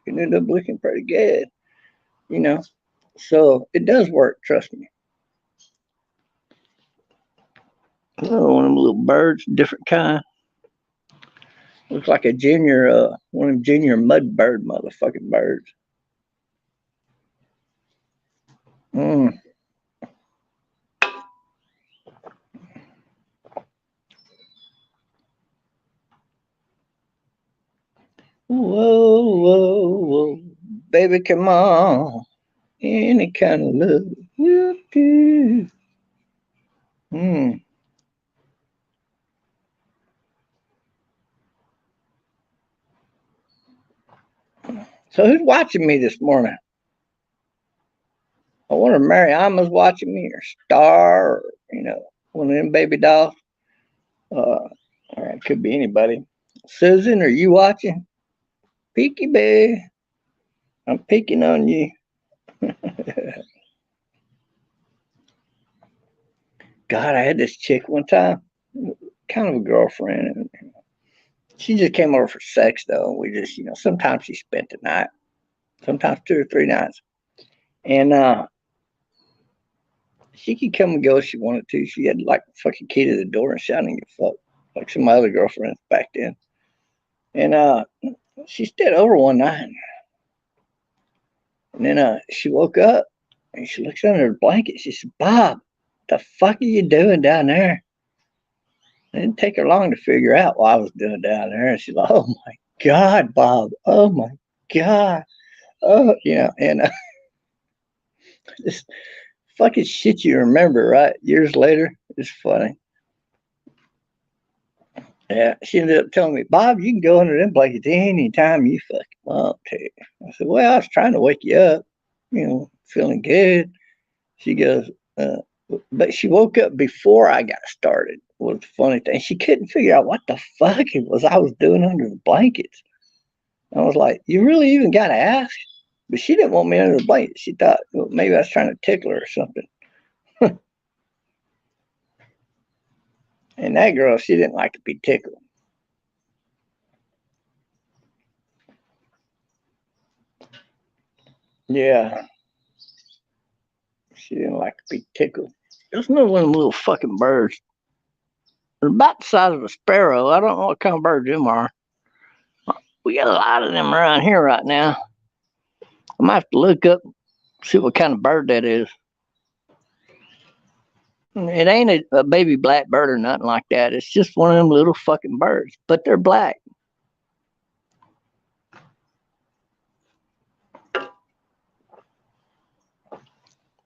you end up looking pretty good, you know. So it does work, trust me. Oh, one of them little birds, different kind. Looks like a junior, one of them junior mud bird motherfucking birds. Mm. Whoa, whoa, whoa, baby, come on, any kind of love will do. Mm. So who's watching me this morning? I wonder if Mariama's watching me or Star or, one of them baby dolls. Or it could be anybody. Susan, are you watching? Peeky Bay. I'm peeking on you. God, I had this chick one time, kind of a girlfriend. She just came over for sex, though. We just, sometimes she spent the night, sometimes 2 or 3 nights. And she could come and go if she wanted to. She had like fucking key to the door and shouting at fuck, like some of my other girlfriends back then. And she stayed over one night. And then she woke up and she looks under her blanket. She said, Bob, the fuck are you doing down there? It didn't take her long to figure out what I was doing down there. And she's like, oh my God, Bob. Oh my God. Oh, yeah. And this fucking shit you remember, right? Years later. It's funny. Yeah, she ended up telling me, Bob, you can go under them blankets anytime you fucking want to. I said, well, I was trying to wake you up, feeling good. She goes, but she woke up before I got started. Was the funny thing. She couldn't figure out what the fuck it was I was doing under the blankets. I was like, you really even got to ask? But she didn't want me under the blanket. She thought, well, maybe I was trying to tickle her or something. And that girl, she didn't like to be tickled. Yeah, she didn't like to be tickled. There's another one of them little fucking birds. They're about the size of a sparrow. I don't know what kind of birds them are. We got a lot of them around here right now. I might have to look up, see what kind of bird that is. It ain't a baby blackbird or nothing like that. It's just one of them little fucking birds, but they're black.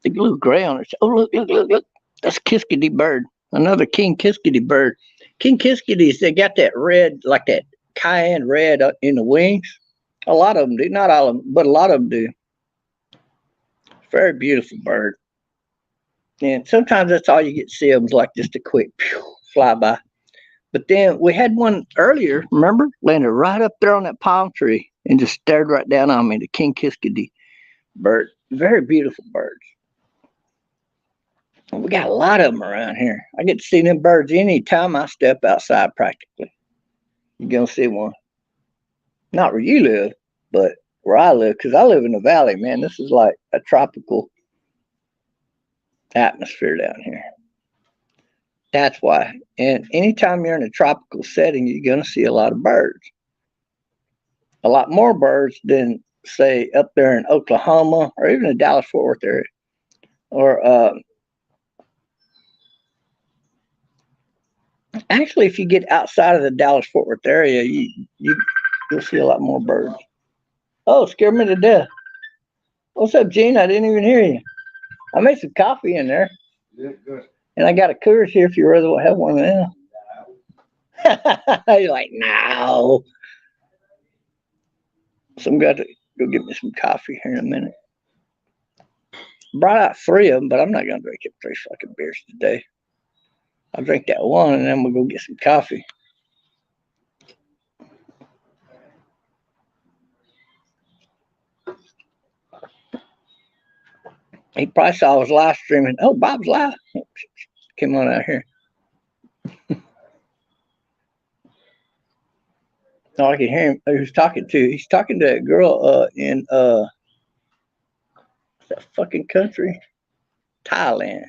The little gray on it. Oh, look. That's a kiskadee bird. Another king kiskadee bird. King kiskadees, they got that red, like that cayenne red in the wings. A lot of them do. Not all of them, but a lot of them do. Very beautiful bird. And sometimes that's all you get to see of them is like just a quick flyby. But then we had one earlier, remember? Landed right up there on that palm tree and just stared right down on me, the king kiskadee bird. Very beautiful birds. We got a lot of them around here. I get to see them birds anytime I step outside practically. You're going to see one. Not where you live, but where I live, because I live in the valley, man. This is like a tropical atmosphere down here. That's why. And anytime you're in a tropical setting, you're going to see a lot of birds. A lot more birds than, say, up there in Oklahoma or even the Dallas Fort Worth area. Or actually, if you get outside of the Dallas Fort Worth area, you'll see a lot more birds. Oh, scared me to death. What's up, Gene? I didn't even hear you. I made some coffee in there. Yeah, good. And I got a Coors here if you rather have one now. You're like, no. So I'm going to go get me some coffee here in a minute. Brought out 3 of them, but I'm not going to drink 3 fucking beers today. I'll drink that one and then we'll go get some coffee. He probably saw I was live streaming. Oh, Bob's live. Come on out here. Oh, I can hear him. Who's talking to? He's talking to that girl in that fucking country, Thailand.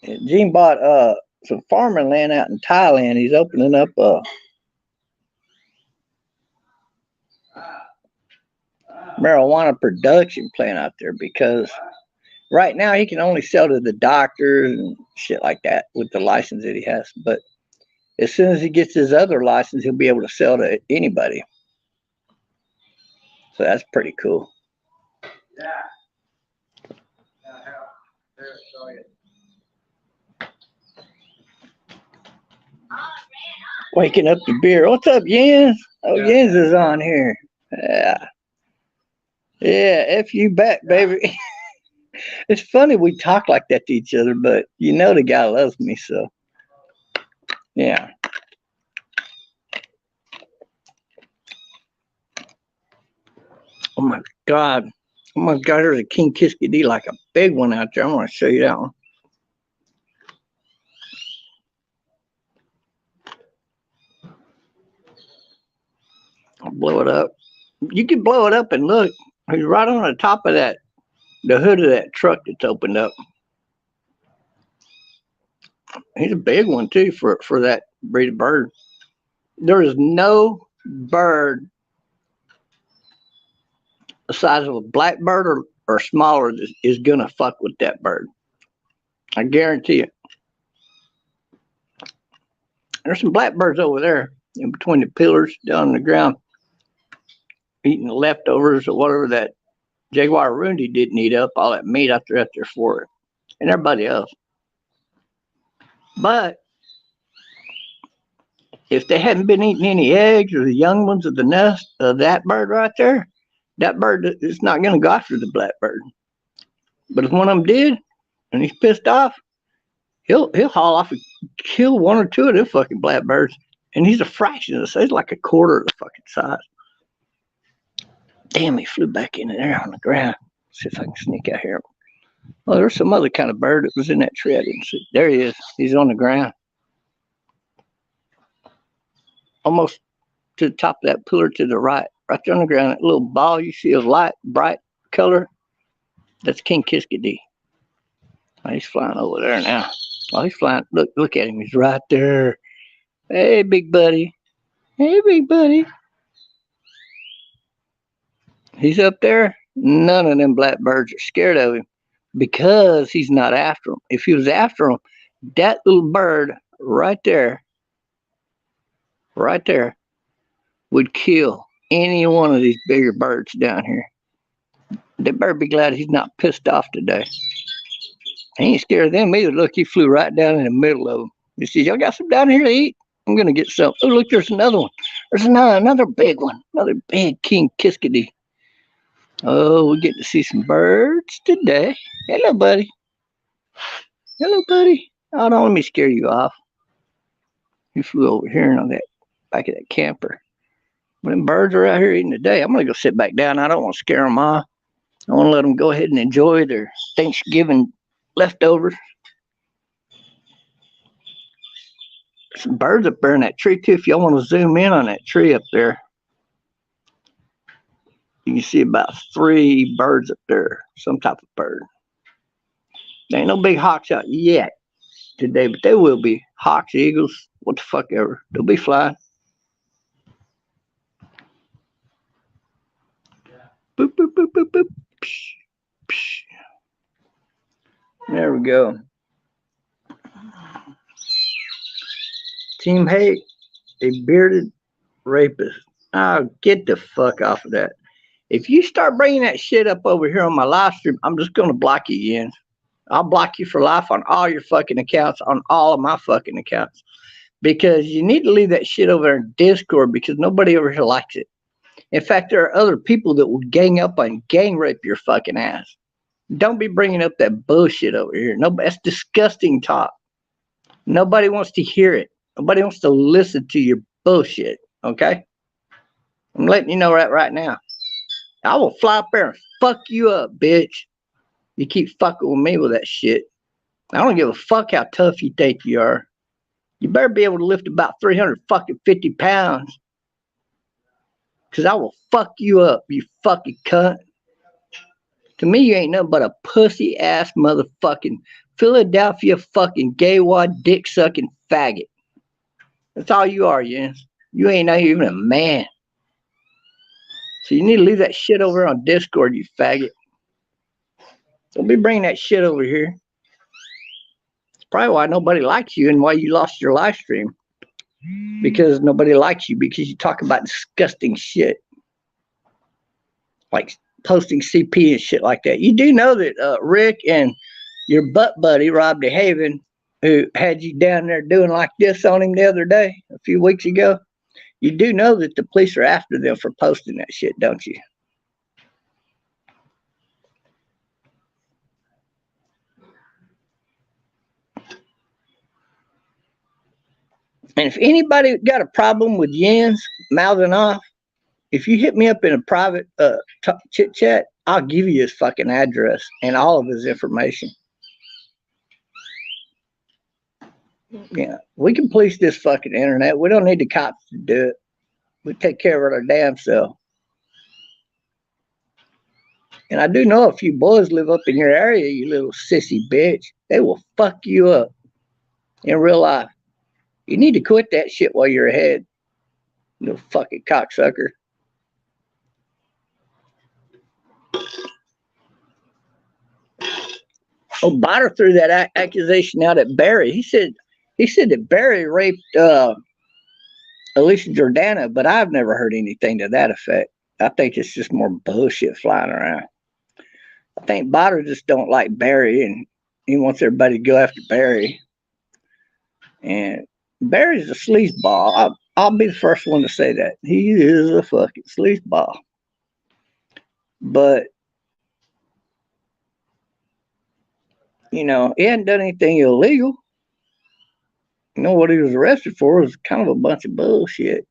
Gene bought some farming land out in Thailand. He's opening up a marijuana production plant out there because right now he can only sell to the doctors and shit like that with the license that he has. But as soon as he gets his other license, he'll be able to sell to anybody. So that's pretty cool. Yeah. Waking up the beer. What's up, Jens? Oh, yeah. Jens is on here. Yeah. Yeah, F you back, baby. It's funny we talk like that to each other, but you know the guy loves me, so yeah. Oh my God. Oh my God, there's a king kiskadee, like a big one out there. I want to show you that one. I'll blow it up. You can blow it up and look. He's right on the top of that, the hood of that truck that's opened up. He's a big one too for that breed of bird. There is no bird the size of a blackbird or smaller is gonna fuck with that bird. I guarantee it. There's some blackbirds over there in between the pillars down on the ground. eating the leftovers or whatever that Jaguar Rundy didn't eat up, all that meat out there for it, and everybody else. But if they hadn't been eating any eggs or the young ones of the nest of that bird right there, that bird is not going to go after the blackbird. But if one of them did, and he's pissed off, he'll haul off and kill one or two of them fucking blackbirds. And he's a fraction of the size, like a quarter of the fucking size. Damn, he flew back into there on the ground. See if I can sneak out here. Oh, there's some other kind of bird that was in that tree I didn't see. There he is. He's on the ground. Almost to the top of that pillar to the right. Right there on the ground, that little ball you see of light, bright color, that's King Kiskadee. Oh, he's flying over there now. Oh, he's flying. Look at him. He's right there. Hey, big buddy. Hey, big buddy. He's up there. None of them blackbirds are scared of him because he's not after them. If he was after them, that little bird right there, would kill any one of these bigger birds down here. They better be glad he's not pissed off today. He ain't scared of them either. Look, he flew right down in the middle of them. He says, y'all got some down here to eat? I'm going to get some. Oh, look, there's another one. There's another big one. Another big King Kiskadee. Oh, we get to see some birds today. Hello, buddy. Hello, buddy. Oh, don't let me scare you off. He flew over here and on that back of that camper. But them birds are out here eating today. I'm going to go sit back down. I don't want to scare them off. I want to let them go ahead and enjoy their Thanksgiving leftovers. Some birds up there in that tree too. If y'all want to zoom in on that tree up there, you can see about 3 birds up there. Some type of bird. There ain't no big hawks out yet today, but there will be. Hawks, eagles, what the fuck ever. They'll be flying. Boop, boop, boop, boop, boop. Psh, psh. There we go. Team Hate, a bearded rapist. Oh, get the fuck off of that. If you start bringing that shit up over here on my live stream, I'm just going to block you again. I'll block you for life on all your fucking accounts, on all of my fucking accounts. Because you need to leave that shit over there in Discord because nobody over here likes it. In fact, there are other people that will gang up and gang rape your fucking ass. Don't be bringing up that bullshit over here. No, that's disgusting talk. Nobody wants to hear it. Nobody wants to listen to your bullshit, okay? I'm letting you know that right now. I will fly up there and fuck you up, bitch. You keep fucking with me with that shit. I don't give a fuck how tough you think you are. You better be able to lift about 350 pounds. Because I will fuck you up, you fucking cunt. To me, you ain't nothing but a pussy ass motherfucking Philadelphia fucking gay wad dick sucking faggot. That's all you are, Jens. You ain't not even a man. So you need to leave that shit over on Discord, you faggot. Don't be bringing that shit over here. It's probably why nobody likes you and why you lost your live stream. Because nobody likes you because you talk about disgusting shit. Like posting CP and shit like that. You do know that Rick and your butt buddy, Rob DeHaven, who had you down there doing like this on him the other day, a few weeks ago, you do know that the police are after them for posting that shit, don't you? And if anybody got a problem with Jens mouthing off, if you hit me up in a private chit chat, I'll give you his fucking address and all of his information. Yeah, we can police this fucking internet. We don't need the cops to do it. We take care of our damn self. And I do know a few boys live up in your area, you little sissy bitch. They will fuck you up in real life. You need to quit that shit while you're ahead, you little fucking cocksucker. Oh, Botter threw that accusation out at Barry. He said that Barry raped Alicia Jordana, but I've never heard anything to that effect. I think it's just more bullshit flying around. I think Botter just don't like Barry, and he wants everybody to go after Barry. And Barry's a sleazeball. I'll be the first one to say that. He is a fucking sleazeball. But, you know, he hadn't done anything illegal. You know, what he was arrested for was kind of a bunch of bullshit.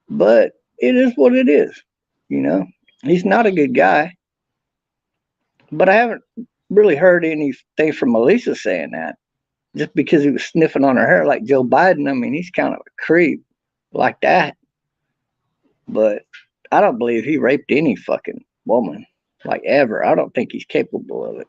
But it is what it is. You know, he's not a good guy. But I haven't really heard anything from Melissa saying that. Just because he was sniffing on her hair like Joe Biden, I mean, he's kind of a creep like that. But I don't believe he raped any fucking woman, like ever. I don't think he's capable of it.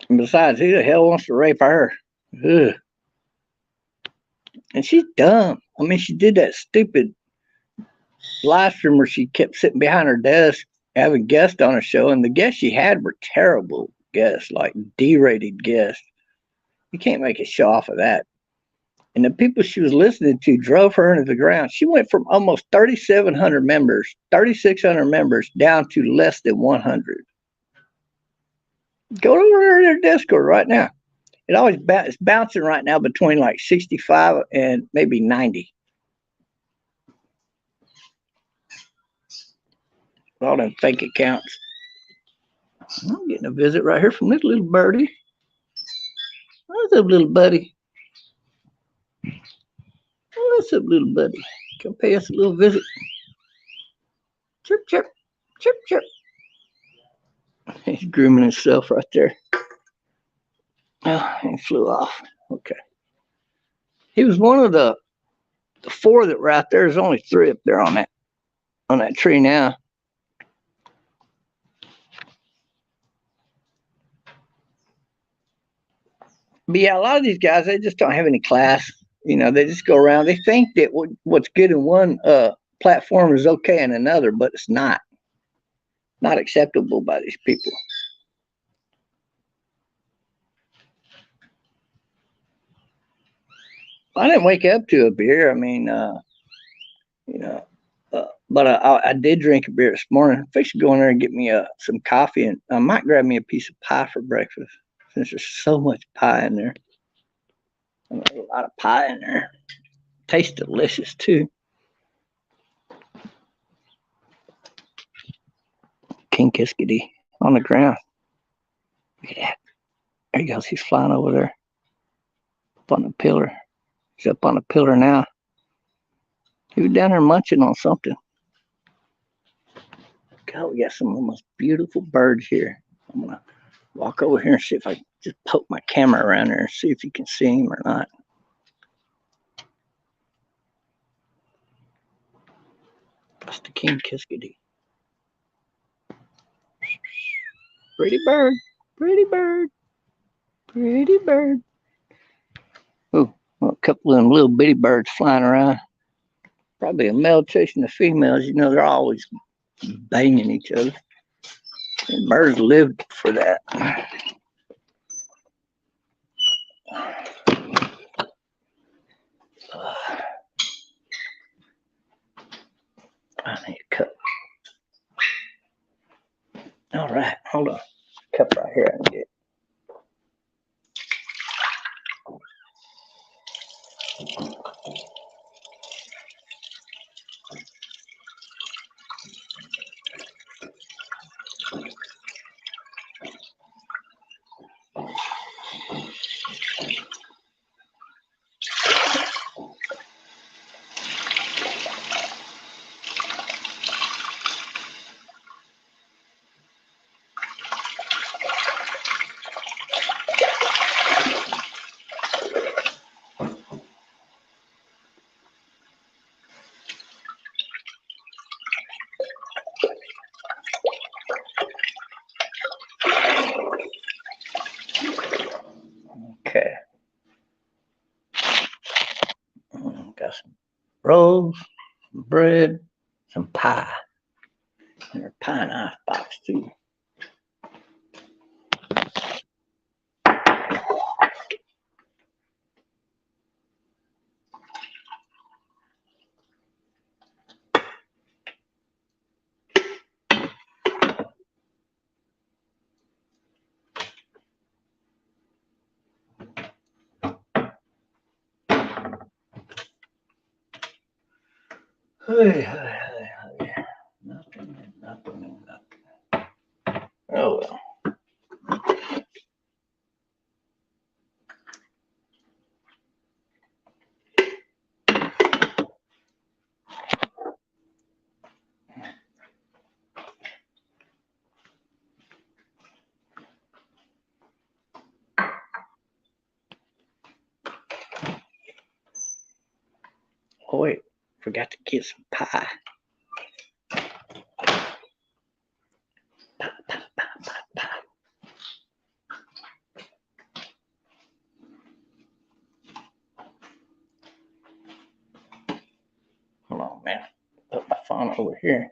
And besides, who the hell wants to rape her? Ugh. And she's dumb. I mean, she did that stupid live stream where she kept sitting behind her desk having guests on her show, and the guests she had were terrible guests, like D-rated guests. You can't make a show off of that. And the people she was listening to drove her into the ground. She went from almost 3,700 members, 3,600 members, down to less than 100. Go over to their Discord right now. It's bouncing right now between like 65 and maybe 90. All them fake accounts. I'm getting a visit right here from this little birdie. What's up, little buddy? What's up, little buddy? Come pay us a little visit. Chirp, chirp, chirp, chirp. He's grooming himself right there. Oh, he flew off. Okay. He was one of the four that were out there. There's only three up there on that tree now. But yeah, a lot of these guys, they just don't have any class. You know, they just go around. They think that what's good in one platform is okay in another, but it's not. Not acceptable by these people. I didn't wake up to a beer. I mean, you know, but I did drink a beer this morning. I'm fixing to go in there and get me some coffee, and I might grab me a piece of pie for breakfast since there's so much pie in there. A lot of pie in there. Tastes delicious too. King Kiskadee on the ground. Look at that. There he goes. He's flying over there. Up on the pillar. He's up on the pillar now. He was down there munching on something. God, we got some of the most beautiful birds here. I'm going to walk over here and see if I can just poke my camera around there and see if you can see him or not. That's the King Kiskadee. Pretty bird, pretty bird, pretty bird. Oh, well, a couple of them little bitty birds flying around. Probably a male chasing the females. You know, they're always banging each other. And birds live for that. I need a cup. All right, hold on. Cup right here I can get. Okay. Got some rolls, some bread, some pie. There's a pie knife box too. Hey. Nothing. Oh well. Oh wait, forgot to get some pie. Pie. Hold on, man. Put my phone over here.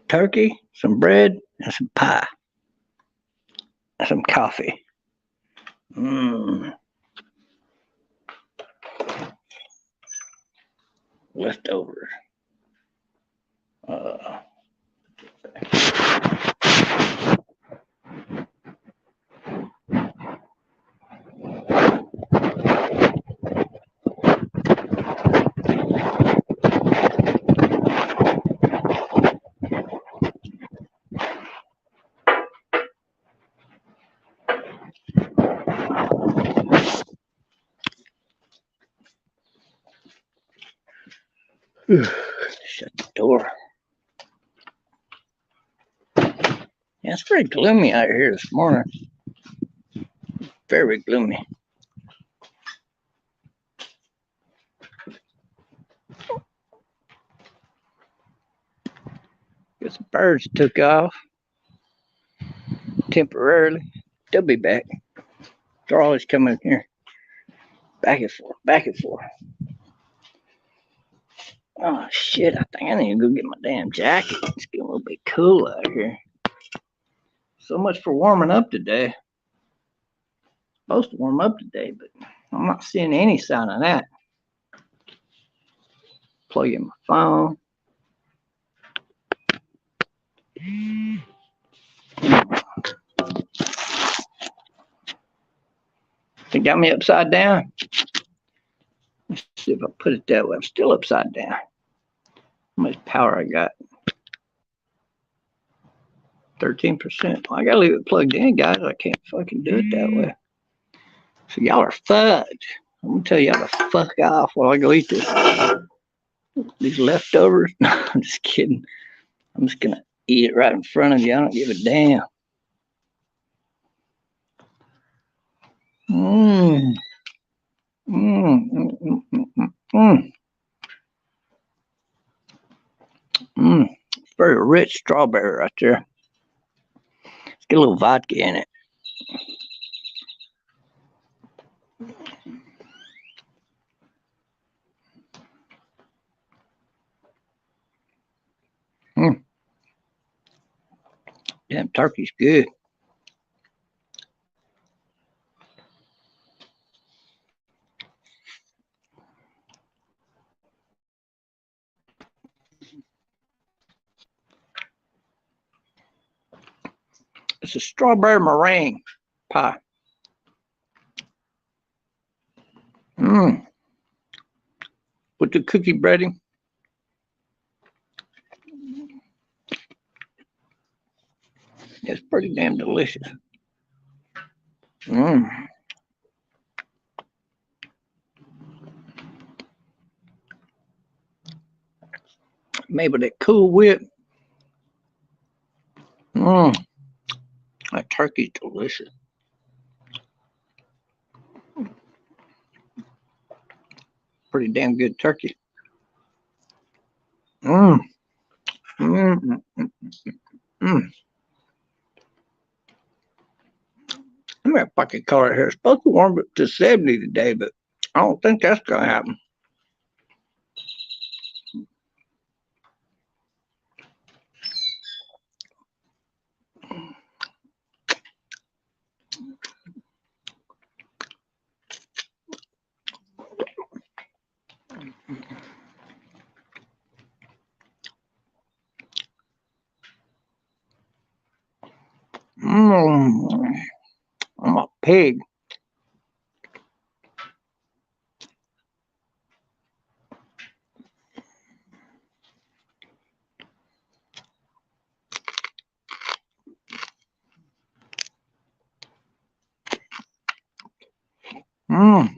Turkey, some bread, and some pie. And some coffee. Leftovers. Uh, Shut the door. Yeah, it's pretty gloomy out here this morning. Very gloomy. Guess the birds took off temporarily. They'll be back. They're always coming here. Back and forth, back and forth. Oh shit, I think I need to go get my damn jacket. It's getting a little bit cool out here. So much for warming up today. Supposed to warm up today, but I'm not seeing any sign of that. Plug in my phone. It got me upside down. Let's see if I put it that way. I'm still upside down. How much power I got? 13%. Well, I gotta leave it plugged in, guys. I can't fucking do it that way. So y'all are fudge. I'm gonna tell y'all to fuck off while I go eat these leftovers. No, I'm just kidding. I'm just gonna eat it right in front of you. I don't give a damn. Mmm. Mmm. Mmm. Mmm. Mmm. Mmm. Very rich strawberry right there. Let's get a little vodka in it. Mmm. Damn, turkey's good. It's a strawberry meringue pie. Mmm. With the cookie breading. It's pretty damn delicious. Mmm. Made with that Cool Whip. Mmm. That turkey's delicious. Pretty damn good turkey. Mmm. Mmm. Mmm. I'm gonna fucking call it here. It's supposed to warm up to 70 today, but I don't think that's gonna happen. Mmm. I'm a pig. Mmm.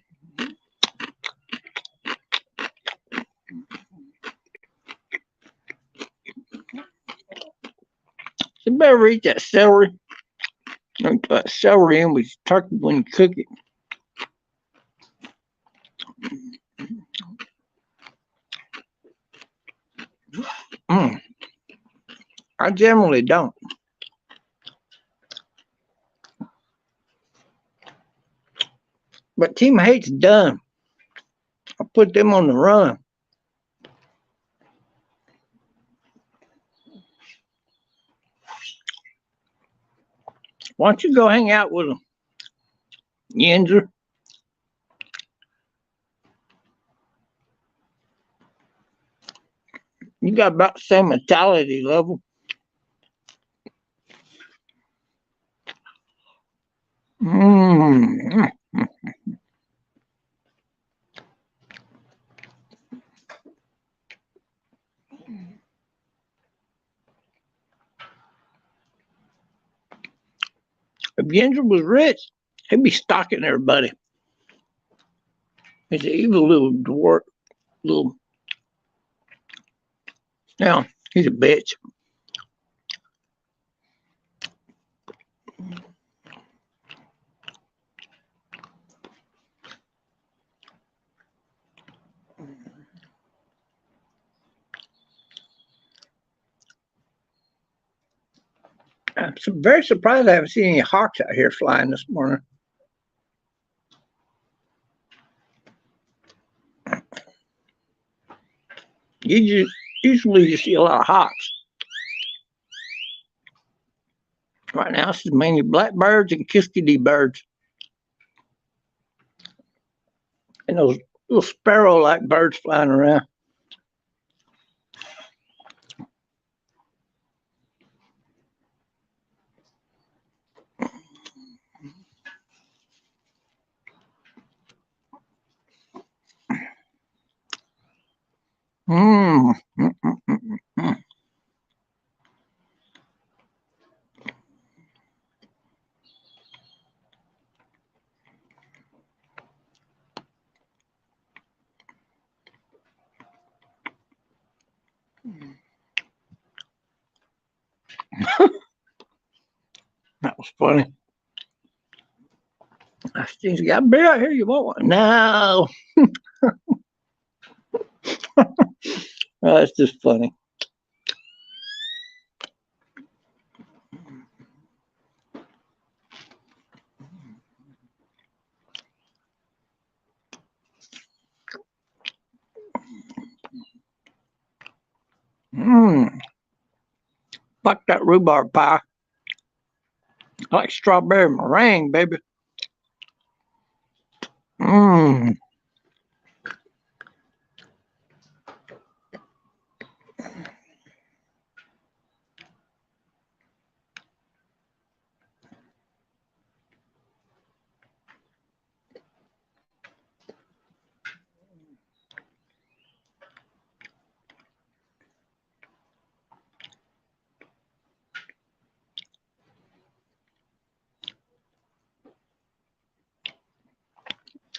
You better eat that celery. You put celery in with turkey when you cook it. Mmm. I generally don't. But Team Hate's done. I put them on the run. Why don't you go hang out with them, Yenzer? You got about the same mentality level. Mmm. If Yenzer was rich, he'd be stalking everybody. He's an evil little dwarf, little Yeah, he's a bitch. I'm very surprised I haven't seen any hawks out here flying this morning. Usually you see a lot of hawks. Right now, it's mainly blackbirds and kiskadee birds. And those little sparrow-like birds flying around. Mm. Mm. That was funny. I think you got a beer out here. You want one? No. That's just funny. Mmm. Fuck that rhubarb pie. I like strawberry meringue, baby. Mmm.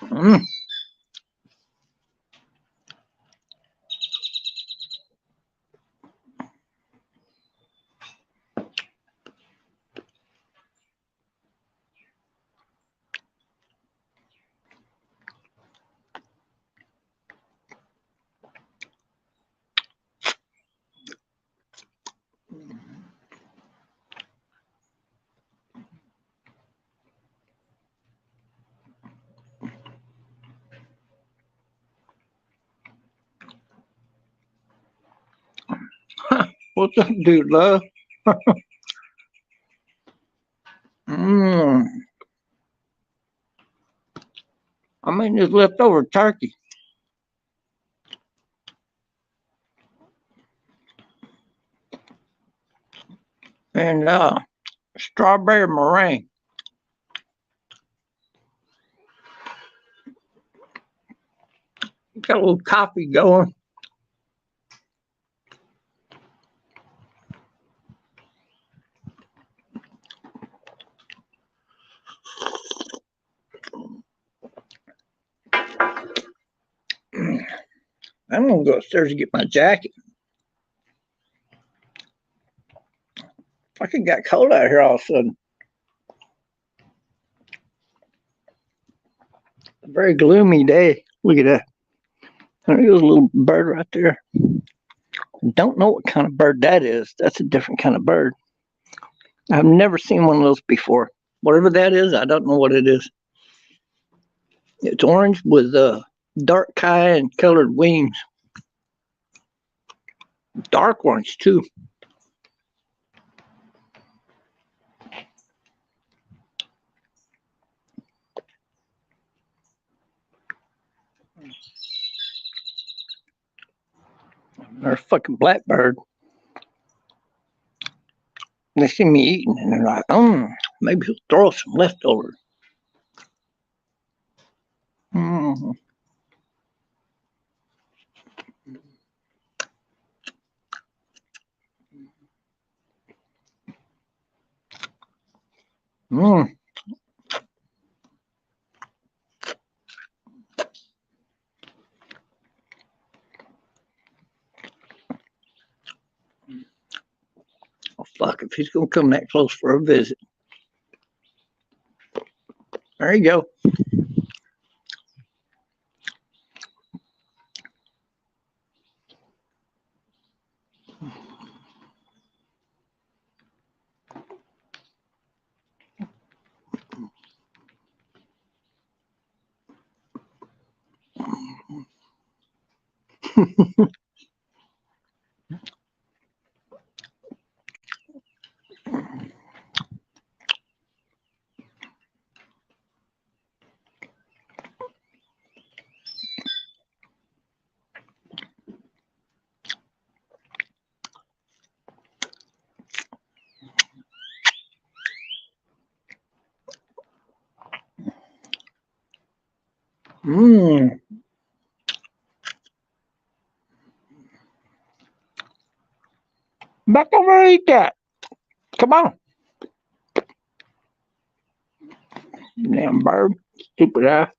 Mm. What's up, dude, love? Mmm. I mean, this leftover turkey. And strawberry meringue. Got a little coffee going. I'm gonna go upstairs to get my jacket. Fucking got cold out here all of a sudden. A very gloomy day. Look at that. There's a little bird right there. Don't know what kind of bird that is. That's a different kind of bird. I've never seen one of those before. Whatever that is, I don't know what it is. It's orange with dark cayenne colored wings. Dark ones too. They're a fucking blackbird. They see me eating and they're like, maybe he'll throw some leftovers. Mm. Mm. fuck if he's gonna come that close for a visit. There you go. Mmm. Back over and eat that. Come on. Damn bird. Stupid ass.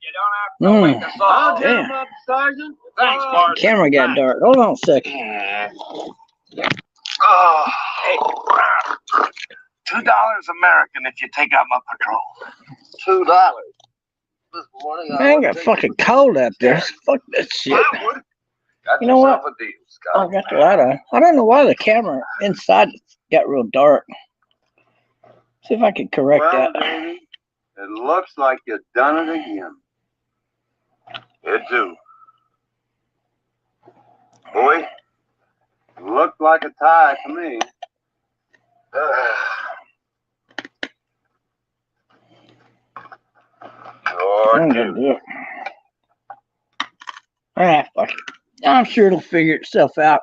You don't have to make us all. Damn. Sergeant. Thanks, Mark. Camera got dark. Hold on a second. Oh, hey, $2 American if you take out my patrol. $2. This morning I ain't got fucking cold out there. Fuck that shit. You know what? A deal, Scott. I got the light on. I don't know why the camera inside got real dark. See if I can correct that. Baby, it looks like you've done it again. It do. Boy, it looked like a tie to me. I'm gonna do it. Ah, fuck it. I'm sure it'll figure itself out.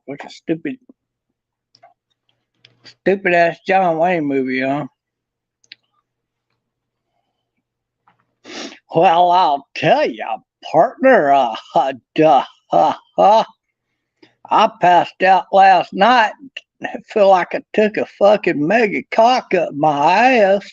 Like a stupid ass John Wayne movie, huh? Well, I'll tell you, partner. I passed out last night. I feel like I took a fucking mega cock up my ass.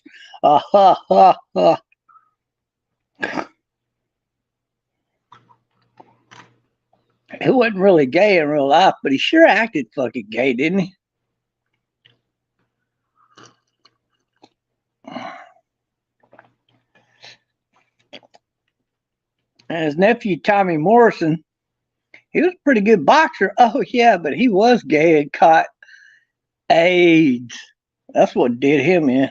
He wasn't really gay in real life, but he sure acted fucking gay, didn't he? And his nephew, Tommy Morrison, he was a pretty good boxer. Oh, yeah, but he was gay and caught AIDS. That's what did him in.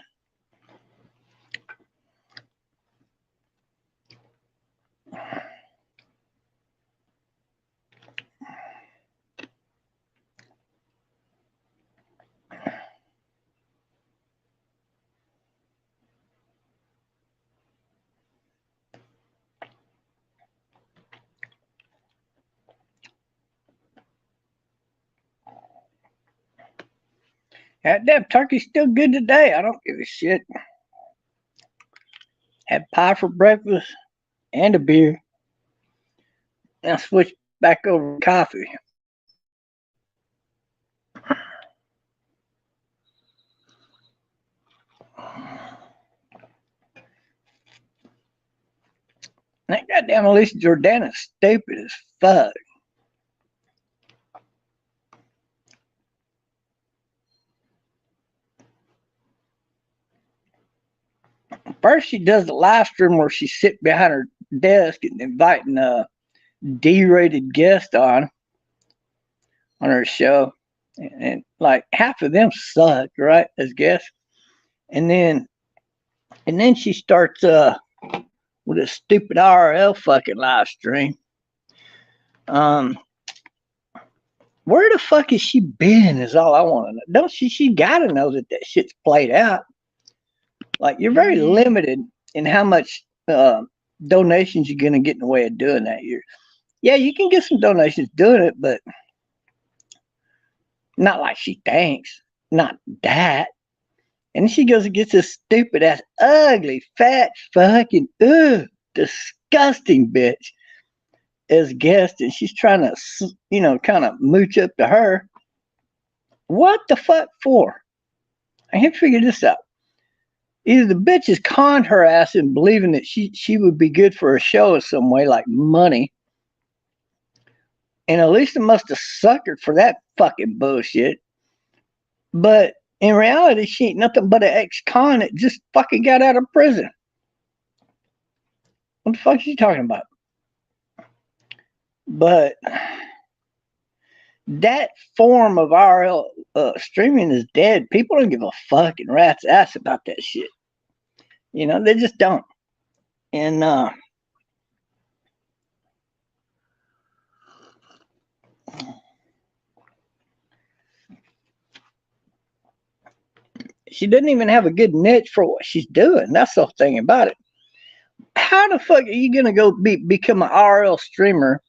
That damn turkey's still good today. I don't give a shit. Had pie for breakfast and a beer. And I switched back over to coffee. That goddamn Alicia Jordana's stupid as fuck. First, she does the live stream where she sits behind her desk and inviting a D-rated guest on her show, and like half of them suck, right, as guests. And then she starts with a stupid RL fucking live stream. Where the fuck has she been? Is all I want to know. Don't she? She gotta know that shit's played out. Like, you're very limited in how much donations you're gonna get in the way of doing that. Yeah, you can get some donations doing it, but not like she thinks. Not that. And she goes and gets this stupid ass, ugly, fat, fucking, disgusting bitch as guest, and she's trying to, kind of mooch up to her. What the fuck for? I can't figure this out. Either the bitch has conned her ass in believing that she would be good for a show in some way, like money. And Alicia must have suckered for that fucking bullshit. But in reality, she ain't nothing but an ex-con that just fucking got out of prison. What the fuck is she talking about? But that form of RL streaming is dead. People don't give a fucking rat's ass about that shit. They just don't. And she doesn't even have a good niche for what she's doing. That's the thing about it. How the fuck are you gonna go become an RL streamer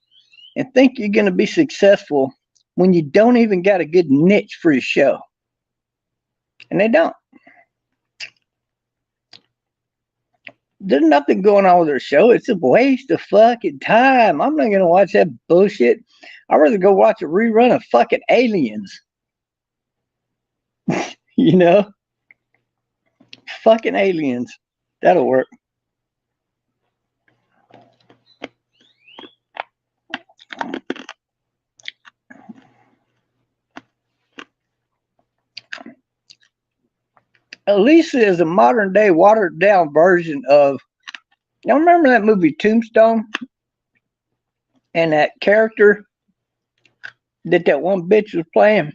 and think you're gonna be successful when you don't even got a good niche for your show? And they don't. There's nothing going on with her show. It's a waste of fucking time. I'm not gonna watch that bullshit. I'd rather go watch a rerun of fucking Aliens. You know, fucking aliens. That'll work. Elisa is a modern day watered down version of. You remember that movie Tombstone? And that character that one bitch was playing?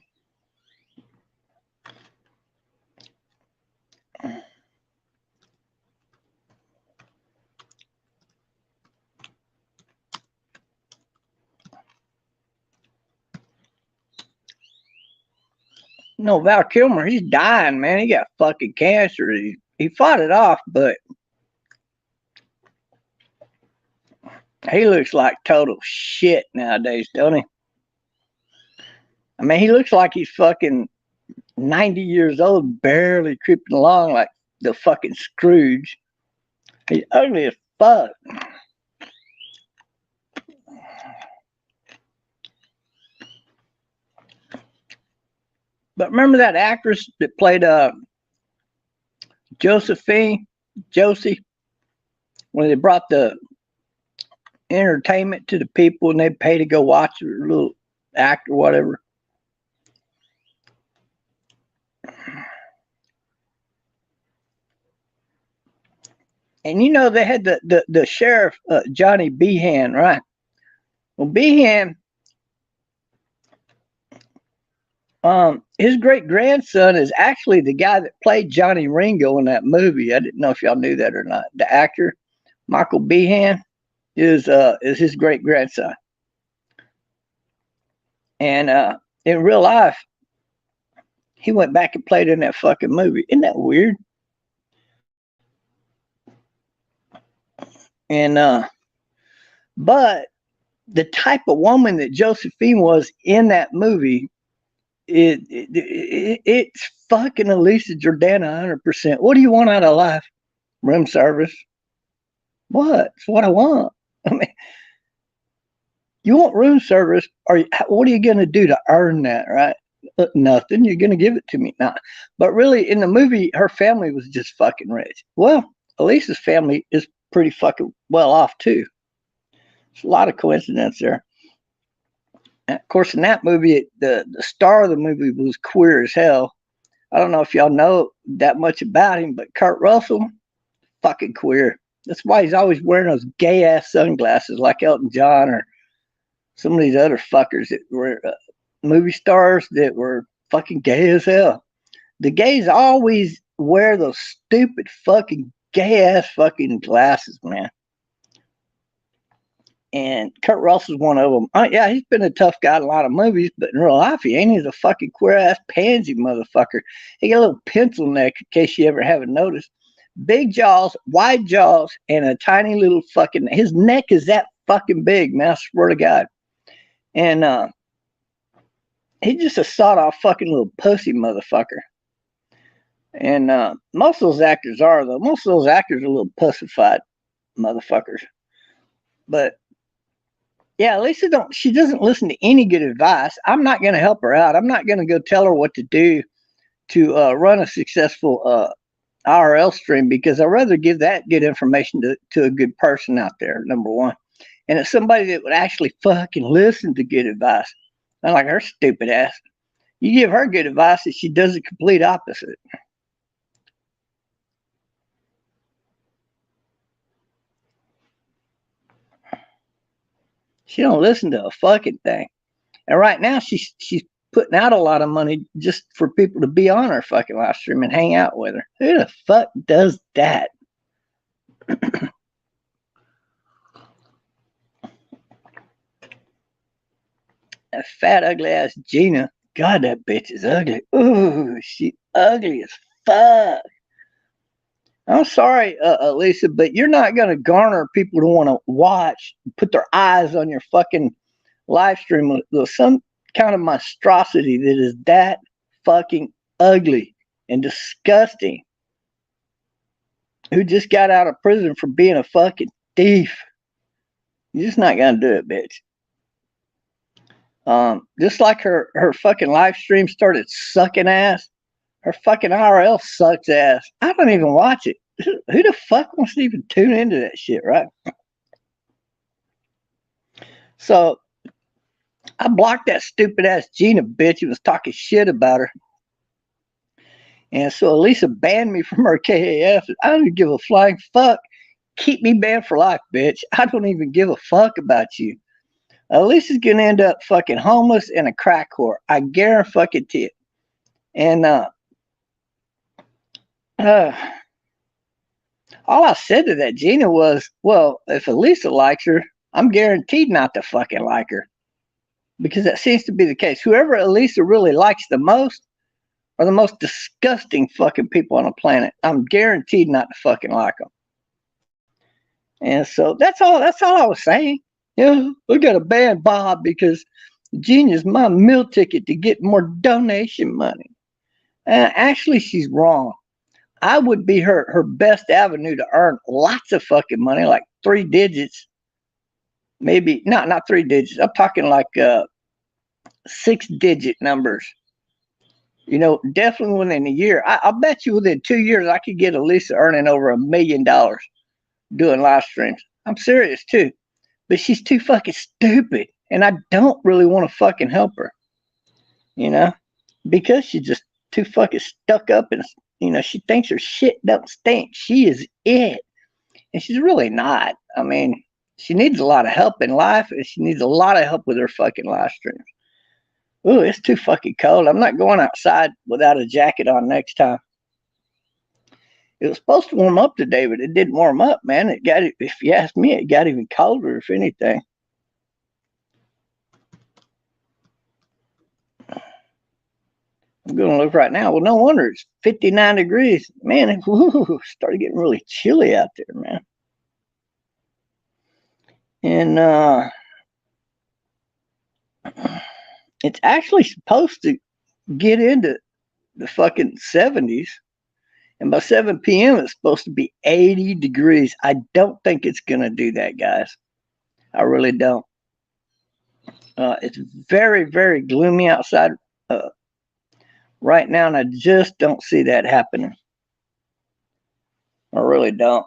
No, Val Kilmer, he's dying, man. He got fucking cancer. He fought it off, but he looks like total shit nowadays, don't he? I mean, he looks like he's fucking 90 years old, barely creeping along like the fucking Scrooge. He's ugly as fuck. But remember that actress that played Josie, when they brought the entertainment to the people and they'd pay to go watch a little act or whatever. And you know, they had the sheriff, Johnny Behan, right? Well, Behan, his great grandson is actually the guy that played Johnny Ringo in that movie. I didn't know if y'all knew that or not. The actor, Michael Behan, is his great grandson. And in real life, he went back and played in that fucking movie. Isn't that weird? And but the type of woman that Josephine was in that movie, it's fucking Elisa Jordana 100%. What do you want out of life? Room service. What? It's what I want. I mean, you want room service, or what are you going to do to earn that, right? Nothing. You're going to give it to me. Nah. But really, in the movie, her family was just fucking rich. Well, Elisa's family is pretty fucking well off, too. There's a lot of coincidence there. And of course, in that movie, the star of the movie was queer as hell. I don't know if y'all know that much about him, but Kurt Russell, fucking queer. That's why he's always wearing those gay ass sunglasses like Elton John or some of these other fuckers that were movie stars that were fucking gay as hell. The gays always wear those stupid fucking gay ass fucking glasses, man. And Kurt Russell's one of them. Yeah, he's been a tough guy in a lot of movies, but in real life, he ain't. He's a fucking queer ass pansy motherfucker. He got a little pencil neck, in case you ever haven't noticed. Big jaws, wide jaws, and a tiny little fucking. His neck is that fucking big, man. I swear to God. And he's just a sawed off fucking little pussy motherfucker. And most of those actors are, though. Most of those actors are little pussified motherfuckers. But yeah, Lisa she doesn't listen to any good advice. I'm not going to help her out. I'm not going to go tell her what to do to run a successful IRL stream, because I'd rather give that good information to a good person out there, number one. And it's somebody that would actually fucking listen to good advice. Not like her stupid ass. You give her good advice and she does the complete opposite. She don't listen to a fucking thing. And right now she's putting out a lot of money just for people to be on her fucking live stream and hang out with her. Who the fuck does that? That fat, ugly ass Gina. God, that bitch is ugly. Ooh, she ugly as fuck. I'm sorry, Lisa, but you're not going to garner people to want to watch, put their eyes on your fucking live stream with some kind of monstrosity that is that fucking ugly and disgusting. Who just got out of prison for being a fucking thief. You're just not going to do it, bitch. Just like her fucking live stream started sucking ass, Her fucking IRL sucks ass. I don't even watch it. Who the fuck wants to even tune into that shit, right? So I blocked that stupid ass Gina bitch who was talking shit about her. And so Elisa banned me from her KAF. I don't give a flying fuck. Keep me banned for life, bitch. I don't even give a fuck about you. Elisa's gonna end up fucking homeless and a crack whore. I guarantee it. And uh, all I said to that Gina was, well, if Elisa likes her, I'm guaranteed not to fucking like her. Because that seems to be the case. Whoever Elisa really likes the most are the most disgusting fucking people on the planet. I'm guaranteed not to fucking like them. And so that's all I was saying. Yeah, we got to ban Bob because Gina's my meal ticket to get more donation money. Actually, she's wrong. I would be her best avenue to earn lots of fucking money, like 3 digits. Maybe not 3 digits. I'm talking like 6-digit numbers. You know, definitely within a year. I'll bet you within 2 years I could get Elisa earning over $1 million doing live streams. I'm serious too. But she's too fucking stupid. And I don't really want to fucking help her. You know? Because she's just too fucking stuck up and, you know, she thinks her shit don't stink. She is it. And she's really not. I mean, she needs a lot of help in life and she needs a lot of help with her fucking live streams. Ooh, it's too fucking cold. I'm not going outside without a jacket on next time. It was supposed to warm up today, but it didn't warm up, man. It got, if you ask me, it got even colder, if anything. I'm going to look right now. Well, no wonder it's 59 degrees. Man, it started getting really chilly out there, man. And it's actually supposed to get into the fucking 70s. And by 7 p.m., it's supposed to be 80 degrees. I don't think it's going to do that, guys. I really don't. It's very, very gloomy outside right now, and I just don't see that happening. I really don't.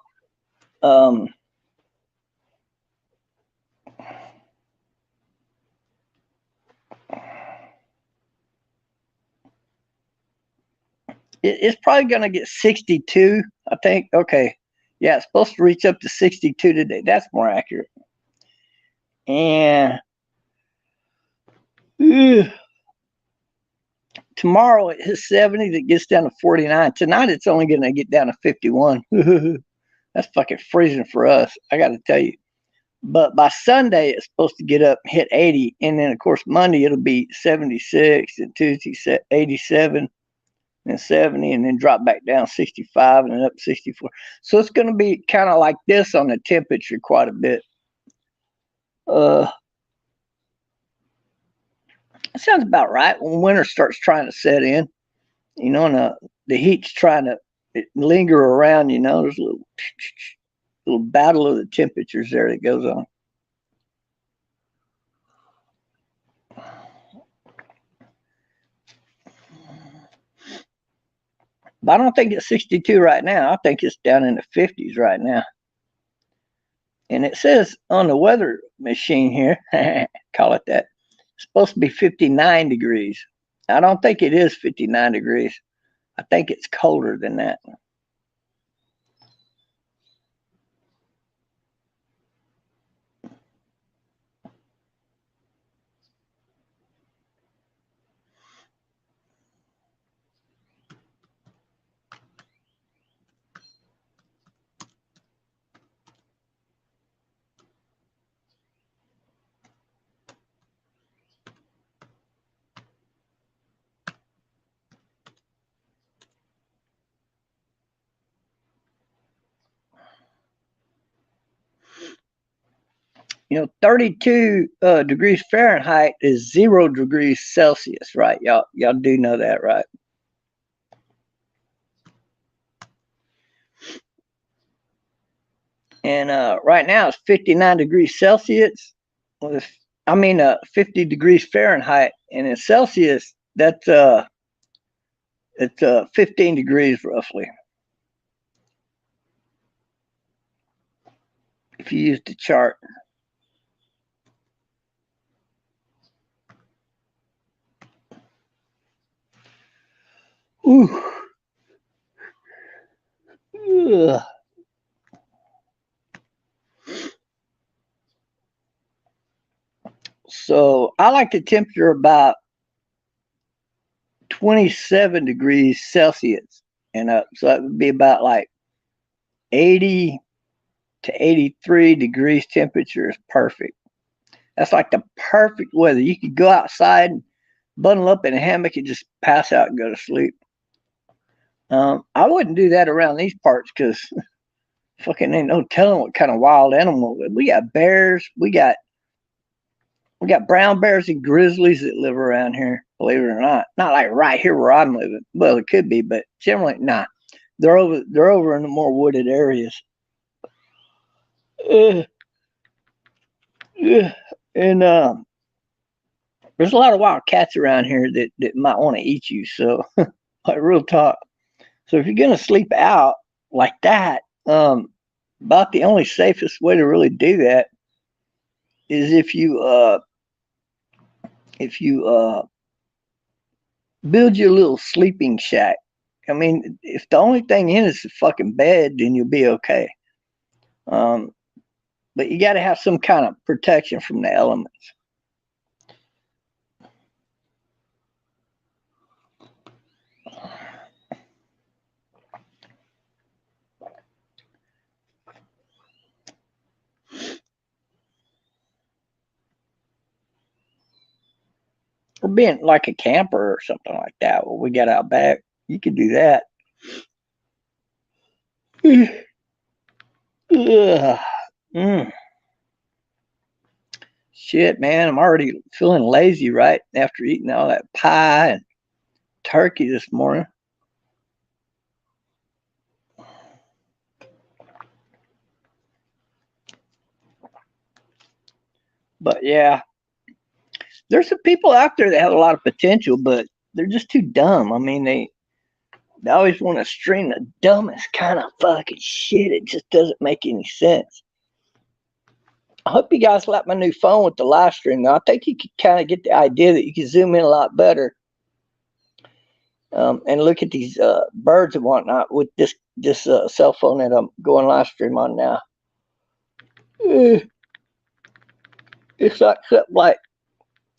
It's probably going to get 62, I think. Okay. Yeah, it's supposed to reach up to 62 today. That's more accurate. And tomorrow it hits 70. It gets down to 49. Tonight it's only going to get down to 51. That's fucking freezing for us, I got to tell you. But by Sunday, it's supposed to get up, hit 80. And then, of course, Monday it'll be 76. And Tuesday, 87. And 70, and then drop back down 65 and then up 64. So it's going to be kind of like this on the temperature quite a bit. It sounds about right when winter starts trying to set in, you know, and the heat's trying to linger around, you know, there's a little battle of the temperatures there that goes on. But I don't think it's 62 right now. I think it's down in the 50s right now. And it says on the weather machine here, call it that, it's supposed to be 59 degrees. I don't think it is 59 degrees. I think it's colder than that. You know, 32 degrees Fahrenheit is 0 degrees Celsius, right? Y'all do know that, right? And right now it's 59 degrees Celsius. 50 degrees Fahrenheit, and in Celsius, that's It's 15 degrees roughly. If you use the chart. Ooh. Ugh. So I like the temperature about 27 degrees Celsius and up. So that would be about like 80 to 83 degrees temperature is perfect. That's like the perfect weather. You could go outside, bundle up in a hammock, and just pass out and go to sleep. I wouldn't do that around these parts because fucking ain't no telling what kind of wild animal. We got bears, we got brown bears and grizzlies that live around here. Believe it or not, not like right here where I'm living. Well, it could be, but generally not. They're over in the more wooded areas. Uh, and there's a lot of wild cats around here that might want to eat you. So, like real talk. So if you're gonna sleep out like that, about the only safest way to really do that is if you build your little sleeping shack. I mean, if the only thing in it is a fucking bed, then you'll be okay. Um, but you got to have some kind of protection from the elements. Or being like a camper or something like that, what we got out back, you could do that. Mm. Shit, man, I'm already feeling lazy right after eating all that pie and turkey this morning. But yeah, there's some people out there that have a lot of potential, but they're just too dumb. I mean, they always want to stream the dumbest kind of fucking shit. It just doesn't make any sense. I hope you guys like my new phone with the live stream. Now, I think you can kind of get the idea that you can zoom in a lot better and look at these birds and whatnot with this cell phone that I'm going live stream on now. It's like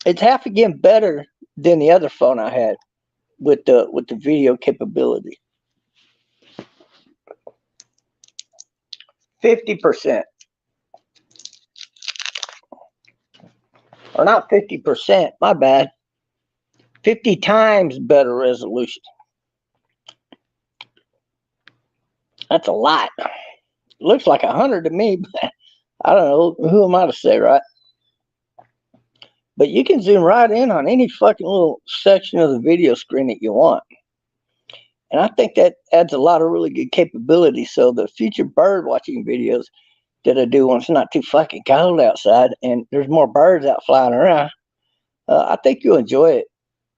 it's half again better than the other phone I had with the video capability. 50%. Or not 50%, my bad. 50 times better resolution. That's a lot. It looks like 100 to me, but I don't know. Who am I to say, right? But you can zoom right in on any fucking little section of the video screen that you want. And I think that adds a lot of really good capability. So the future bird watching videos that I do when it's not too fucking cold outside and there's more birds out flying around, I think you'll enjoy it.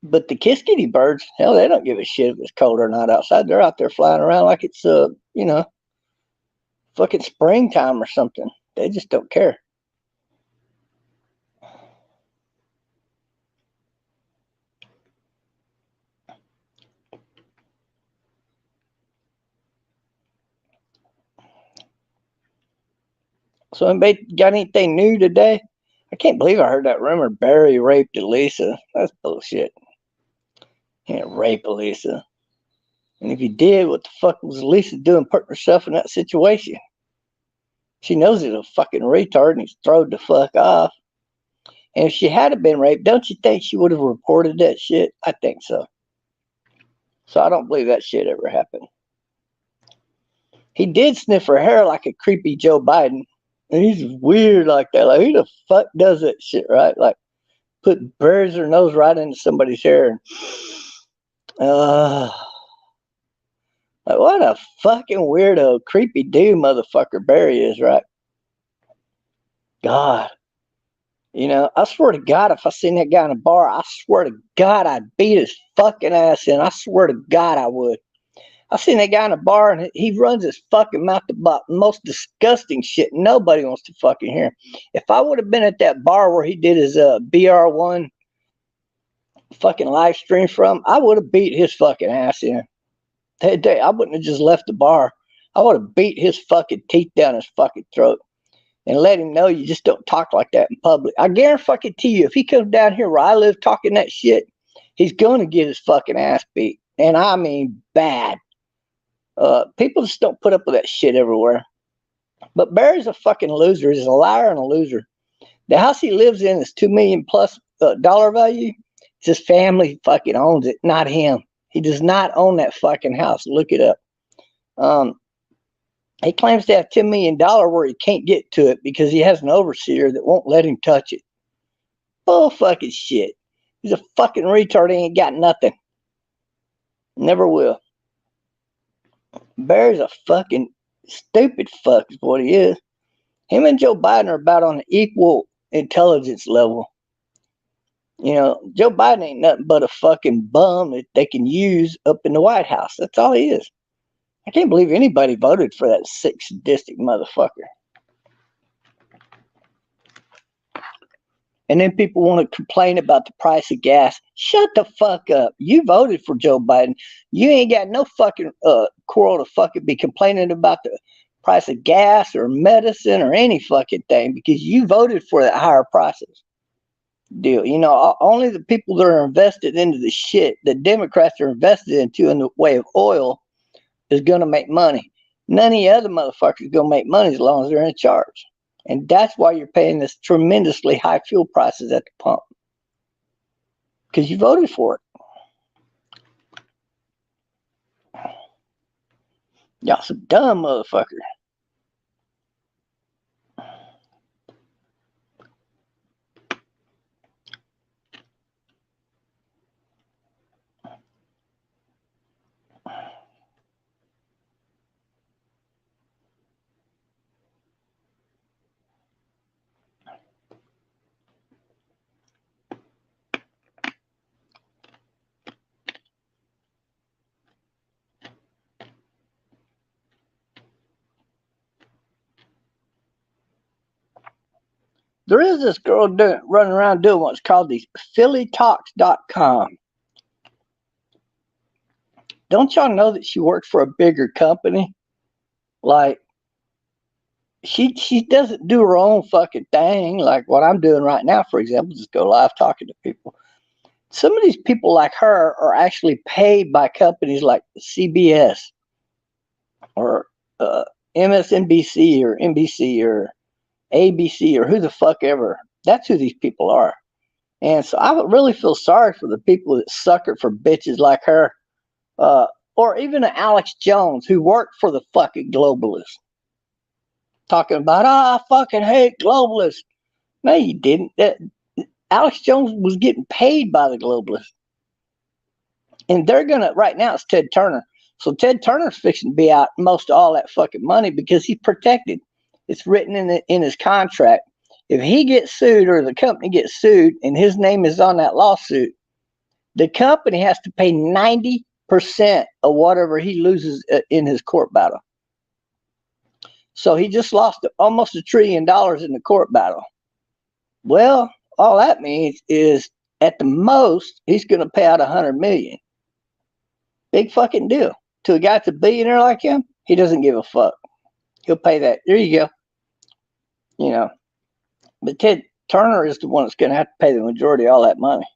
But the Kiskitty birds, hell, they don't give a shit if it's cold or not outside. They're out there flying around like it's fucking springtime or something. They just don't care. So anybody got anything new today? I can't believe I heard that rumor Barry raped Elisa. That's bullshit. He didn't rape Elisa. And if he did, what the fuck was Elisa doing putting herself in that situation? She knows he's a fucking retard and he's thrown the fuck off. And if she had been raped, don't you think she would have reported that shit? I think so. So I don't believe that shit ever happened. He did sniff her hair like a creepy Joe Biden. And he's weird like that. Like, who the fuck does that shit, right? Like, buries her nose right into somebody's hair. And, like, what a fucking weirdo, creepy dude motherfucker Barry is, right? God. You know, I swear to God, if I seen that guy in a bar, I swear to God, I'd beat his fucking ass in. I swear to God, I would. I seen that guy in a bar and he runs his fucking mouth about the most disgusting shit. Nobody wants to fucking hear him. If I would have been at that bar where he did his BR1 fucking live stream from, I would have beat his fucking ass in. I wouldn't have just left the bar. I would have beat his fucking teeth down his fucking throat and let him know you just don't talk like that in public. I guarantee you, if he comes down here where I live talking that shit, he's gonna get his fucking ass beat. And I mean bad. People just don't put up with that shit everywhere. But Barry's a fucking loser. He's a liar and a loser. The house he lives in is $2 million plus dollar value. It's his family fucking owns it, not him. He does not own that fucking house. Look it up. He claims to have $10 million where he can't get to it because he has an overseer that won't let him touch it. Bull fucking shit. He's a fucking retard. He ain't got nothing. Never will. Barry's a fucking stupid fuck is what he is. Him and Joe Biden are about on an equal intelligence level. You know, Joe Biden ain't nothing but a fucking bum that they can use up in the White House. That's all he is. I can't believe anybody voted for that sick, sadistic motherfucker. And then people want to complain about the price of gas. Shut the fuck up. You voted for Joe Biden. You ain't got no fucking quarrel to fucking be complaining about the price of gas or medicine or any fucking thing because you voted for that higher prices deal. You know, only the people that are invested into the shit that Democrats are invested into in the way of oil is going to make money. None of the other motherfuckers going to make money as long as they're in charge. And that's why you're paying this tremendously high fuel prices at the pump. Because you voted for it. Y'all some dumb motherfuckers. There is this girl running around doing what's called these phillytalks.com. Don't y'all know that she works for a bigger company? Like, she doesn't do her own fucking thing like what I'm doing right now, for example, just go live talking to people. Some of these people like her are actually paid by companies like CBS or MSNBC or NBC or ABC or who the fuck ever. That's who these people are. And so I really feel sorry for the people that sucker for bitches like her. Or even Alex Jones, who worked for the fucking globalists. Talking about, I fucking hate globalists. No, you didn't. Alex Jones was getting paid by the globalists. And they're going to, right now it's Ted Turner. So Ted Turner's fixing to be out most of all that fucking money because he's protected. It's written in his contract. If he gets sued or the company gets sued and his name is on that lawsuit, the company has to pay 90% of whatever he loses in his court battle. So he just lost almost $1 trillion in the court battle. Well, all that means is at the most, he's going to pay out $100 million. Big fucking deal. To a guy that's a billionaire like him, he doesn't give a fuck. He'll pay that. There you go. You know, but Ted Turner is the one that's going to have to pay the majority of all that money.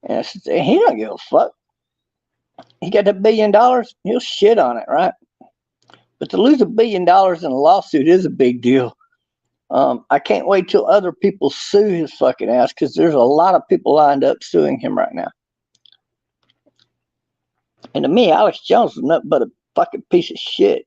And he don't give a fuck. He got that $1 billion, he'll shit on it, right? But to lose $1 billion in a lawsuit is a big deal. I can't wait till other people sue his fucking ass because there's a lot of people lined up suing him right now. And to me, Alex Jones is nothing but a fucking piece of shit.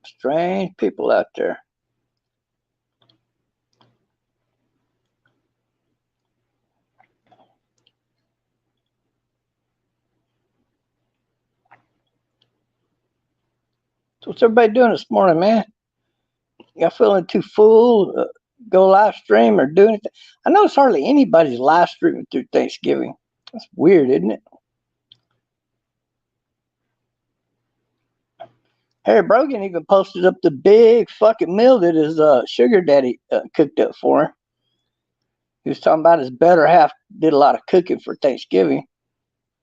Strange people out there. So what's everybody doing this morning, man? Y'all feeling too full? Go live stream or do anything? I notice hardly anybody's live streaming through Thanksgiving. That's weird, isn't it? Harry Brogan even posted up the big fucking meal that his sugar daddy cooked up for him. He was talking about his better half did a lot of cooking for Thanksgiving.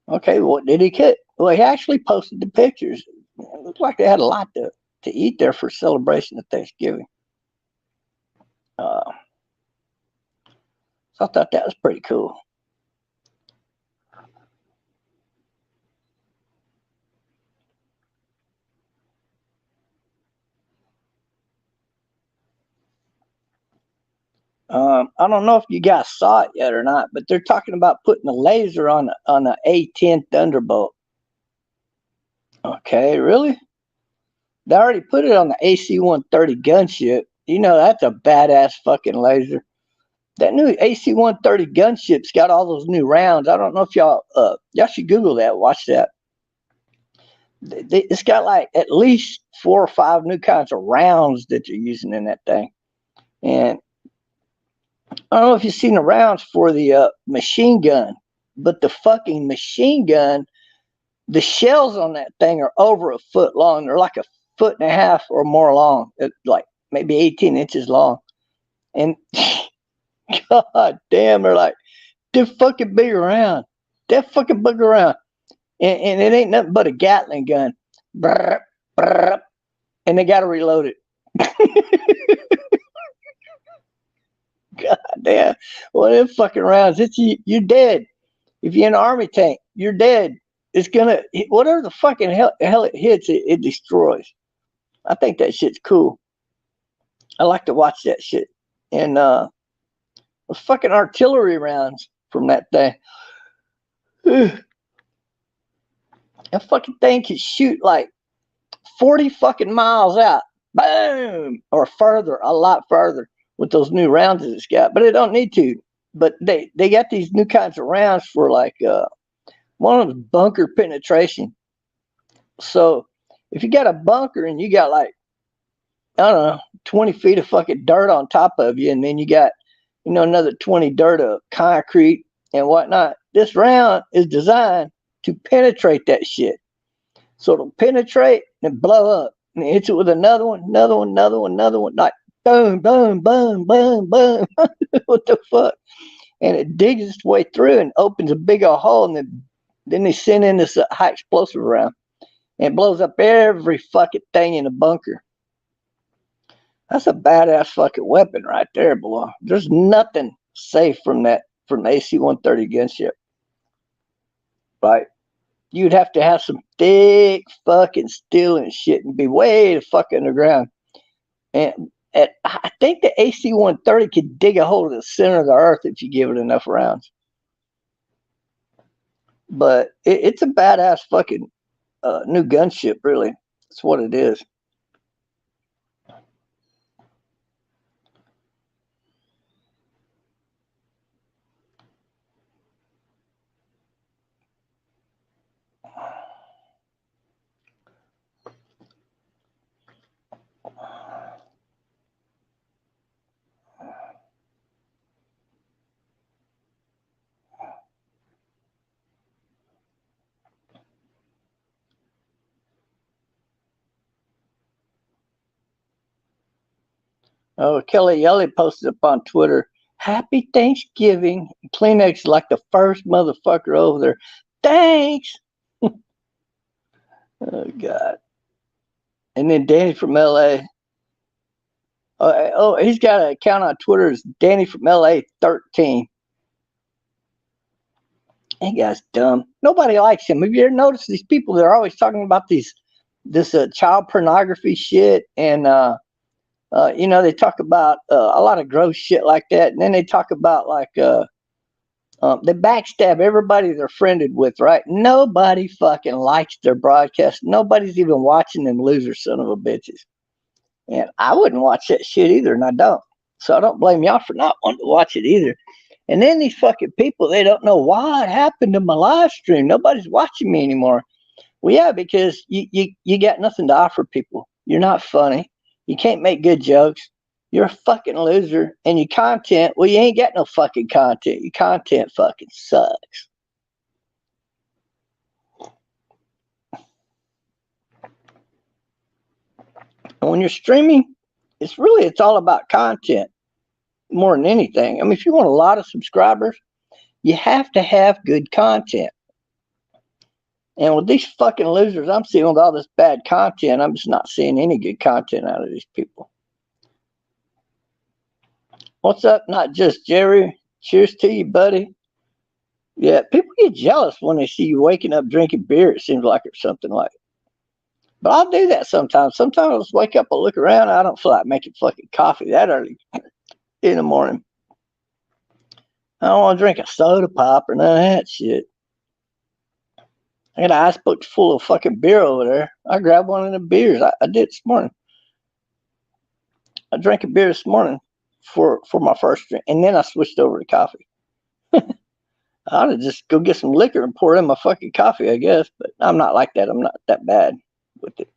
Okay, what did he cook? Well, he actually posted the pictures. It looked like they had a lot to eat there for celebration of Thanksgiving. So I thought that was pretty cool. I don't know if you guys saw it yet or not, but they're talking about putting a laser on a A10 Thunderbolt. Okay, really? They already put it on the AC-130 gunship. You know that's a badass fucking laser. That new AC-130 gunship's got all those new rounds. I don't know if y'all should Google that. Watch that. It's got like at least 4 or 5 new kinds of rounds that you're using in that thing. And I don't know if you've seen the rounds for the machine gun, but the fucking machine gun, the shells on that thing are over a foot long. They're like a foot and a half or more long, like maybe 18 inches long. And god damn, they're like, they're fucking big around. They're fucking big around. And it ain't nothing but a Gatling gun. Brr, brr, and they got to reload it. God damn. Well, them fucking rounds, you're dead. If you're in an army tank, you're dead. It's gonna, whatever the fucking hell it hits, it destroys. I think that shit's cool. I like to watch that shit. And the fucking artillery rounds from that thing. That fucking thing can shoot like 40 fucking miles out. Boom! Or further, a lot further with those new rounds that it's got. But it don't need to. But they got these new kinds of rounds for like one of them bunker penetration. So if you got a bunker and you got like, I don't know, 20 feet of fucking dirt on top of you, and then you got, another 20 dirt of concrete and whatnot, this round is designed to penetrate that shit. So it'll penetrate and blow up. And it hits it with another one, like boom, boom, boom, boom, boom. What the fuck? And it digs its way through and opens a big old hole, and then they send in this high explosive round. And it blows up every fucking thing in the bunker. That's a badass fucking weapon right there, boy. There's nothing safe from the AC-130 gunship. Right? You'd have to have some thick fucking steel and shit and be way the fuck underground. And I think the AC-130 could dig a hole in the center of the earth if you give it enough rounds. But it's a badass fucking new gunship, really. That's what it is. Oh, Kelly Yelly posted up on Twitter, "Happy Thanksgiving." Kleenex is like the first motherfucker over there. Thanks. Oh, God. And then Danny from LA. Oh, he's got an account on Twitter. It's Danny from LA 13. That guy's dumb. Nobody likes him. Have you ever noticed these people? They're always talking about this child pornography shit, and they talk about a lot of gross shit like that, and then they talk about like They backstab everybody they're friended with, right? Nobody fucking likes their broadcast. Nobody's even watching them loser son of a bitches. And I wouldn't watch that shit either, and I don't. So I don't blame y'all for not wanting to watch it either. And then these fucking people, they don't know why it happened to my live stream. Nobody's watching me anymore. Well, yeah, because you got nothing to offer people. You're not funny. You can't make good jokes. You're a fucking loser. And your content, well, you ain't got no fucking content. Your content fucking sucks. And when you're streaming, it's all about content more than anything. I mean, if you want a lot of subscribers, you have to have good content. And with these fucking losers I'm seeing with all this bad content, I'm just not seeing any good content out of these people. What's up? Not just Jerry. Cheers to you, buddy. Yeah, people get jealous when they see you waking up drinking beer, it seems like, or something like it. But I'll do that sometimes. Sometimes I'll just wake up and look around. I don't feel like making fucking coffee that early in the morning. I don't want to drink a soda pop or none of that shit. I got an ice book full of fucking beer over there. I grabbed one of the beers. I did this morning. I drank a beer this morning for my first drink, and then I switched over to coffee. I ought to just go get some liquor and pour it in my fucking coffee, I guess. But I'm not like that. I'm not that bad with it.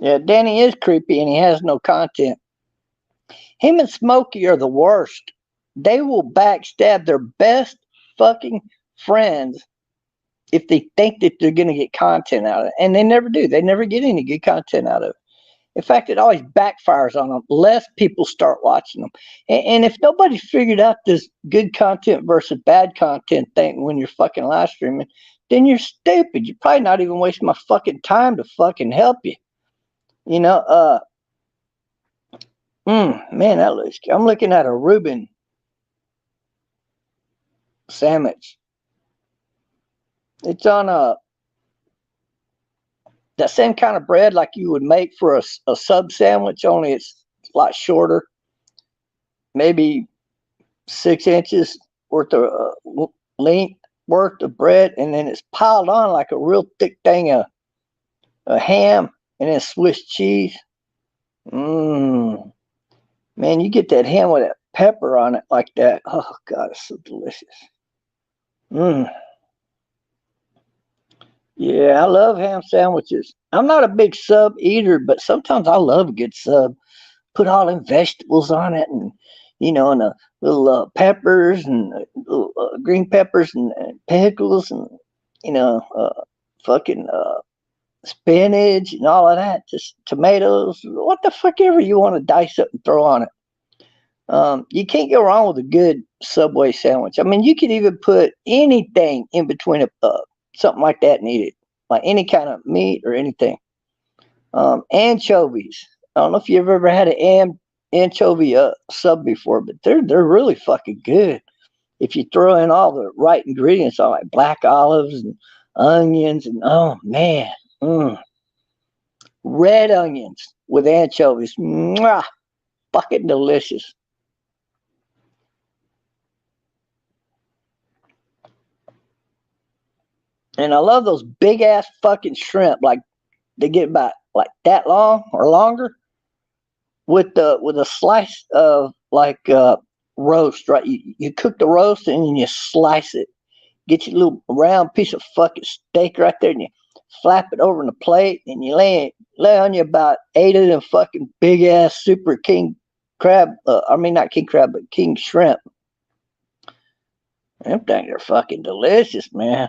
Yeah, Danny is creepy and he has no content. Him and Smokey are the worst. They will backstab their best fucking friends if they think that they're going to get content out of it. And they never do. They never get any good content out of it. In fact, it always backfires on them. Less people start watching them. And if nobody figured out this good content versus bad content thing when you're fucking live streaming, then you're stupid. You're probably not even wasting my fucking time to fucking help you. You know, man, that looks good. I'm looking at a Reuben sandwich. It's on that same kind of bread like you would make for a sub sandwich, only it's a lot shorter. Maybe 6 inches worth of length worth of bread, and then it's piled on like a real thick thing of ham, and then Swiss cheese. Man, you get that ham with that pepper on it like that. Oh God, it's so delicious. Yeah, I love ham sandwiches. I'm not a big sub eater, but sometimes I love a good sub. Put all them vegetables on it, and and the little peppers and little green peppers and pickles, and fucking spinach and all of that. Just tomatoes, what the fuck ever you want to dice up and throw on it. You can't go wrong with a good Subway sandwich. I mean, you could even put anything in between something like that and eat it, like any kind of meat or anything. Anchovies. I don't know if you've ever had an anchovy sub before, but they're really fucking good if you throw in all the right ingredients, all like black olives and onions and oh man, red onions with anchovies, mwah, fucking delicious. And I love those big ass fucking shrimp, like they get about like that long or longer with a slice of like roast, right? You cook the roast and then you slice it. Get your little round piece of fucking steak right there, and you flap it over in the plate, and you lay on you about 8 of them fucking big ass super king crab. I mean, not king crab, but king shrimp. Them things are fucking delicious, man.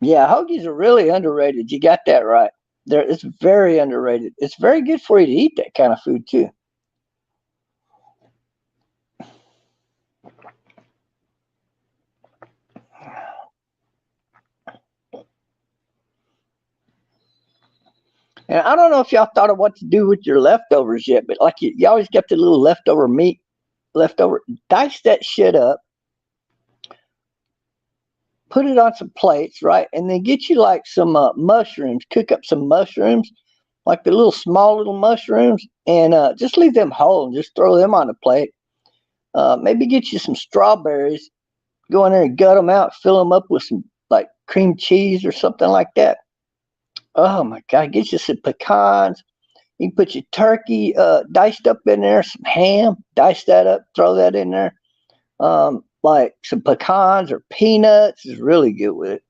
Yeah, hoagies are really underrated. You got that right. It's very underrated. It's very good for you to eat that kind of food too. And I don't know if y'all thought of what to do with your leftovers yet, but like you always get the little leftover meat leftover. Dice that shit up, put it on some plates, right? And then get you like some mushrooms. Cook up some mushrooms, like the little small little mushrooms, and just leave them whole and just throw them on the plate. Maybe get you some strawberries. Go in there and gut them out. Fill them up with some like cream cheese or something like that. Oh my God! Get you some pecans. You can put your turkey diced up in there, some ham, dice that up, throw that in there. Like some pecans or peanuts is really good with it.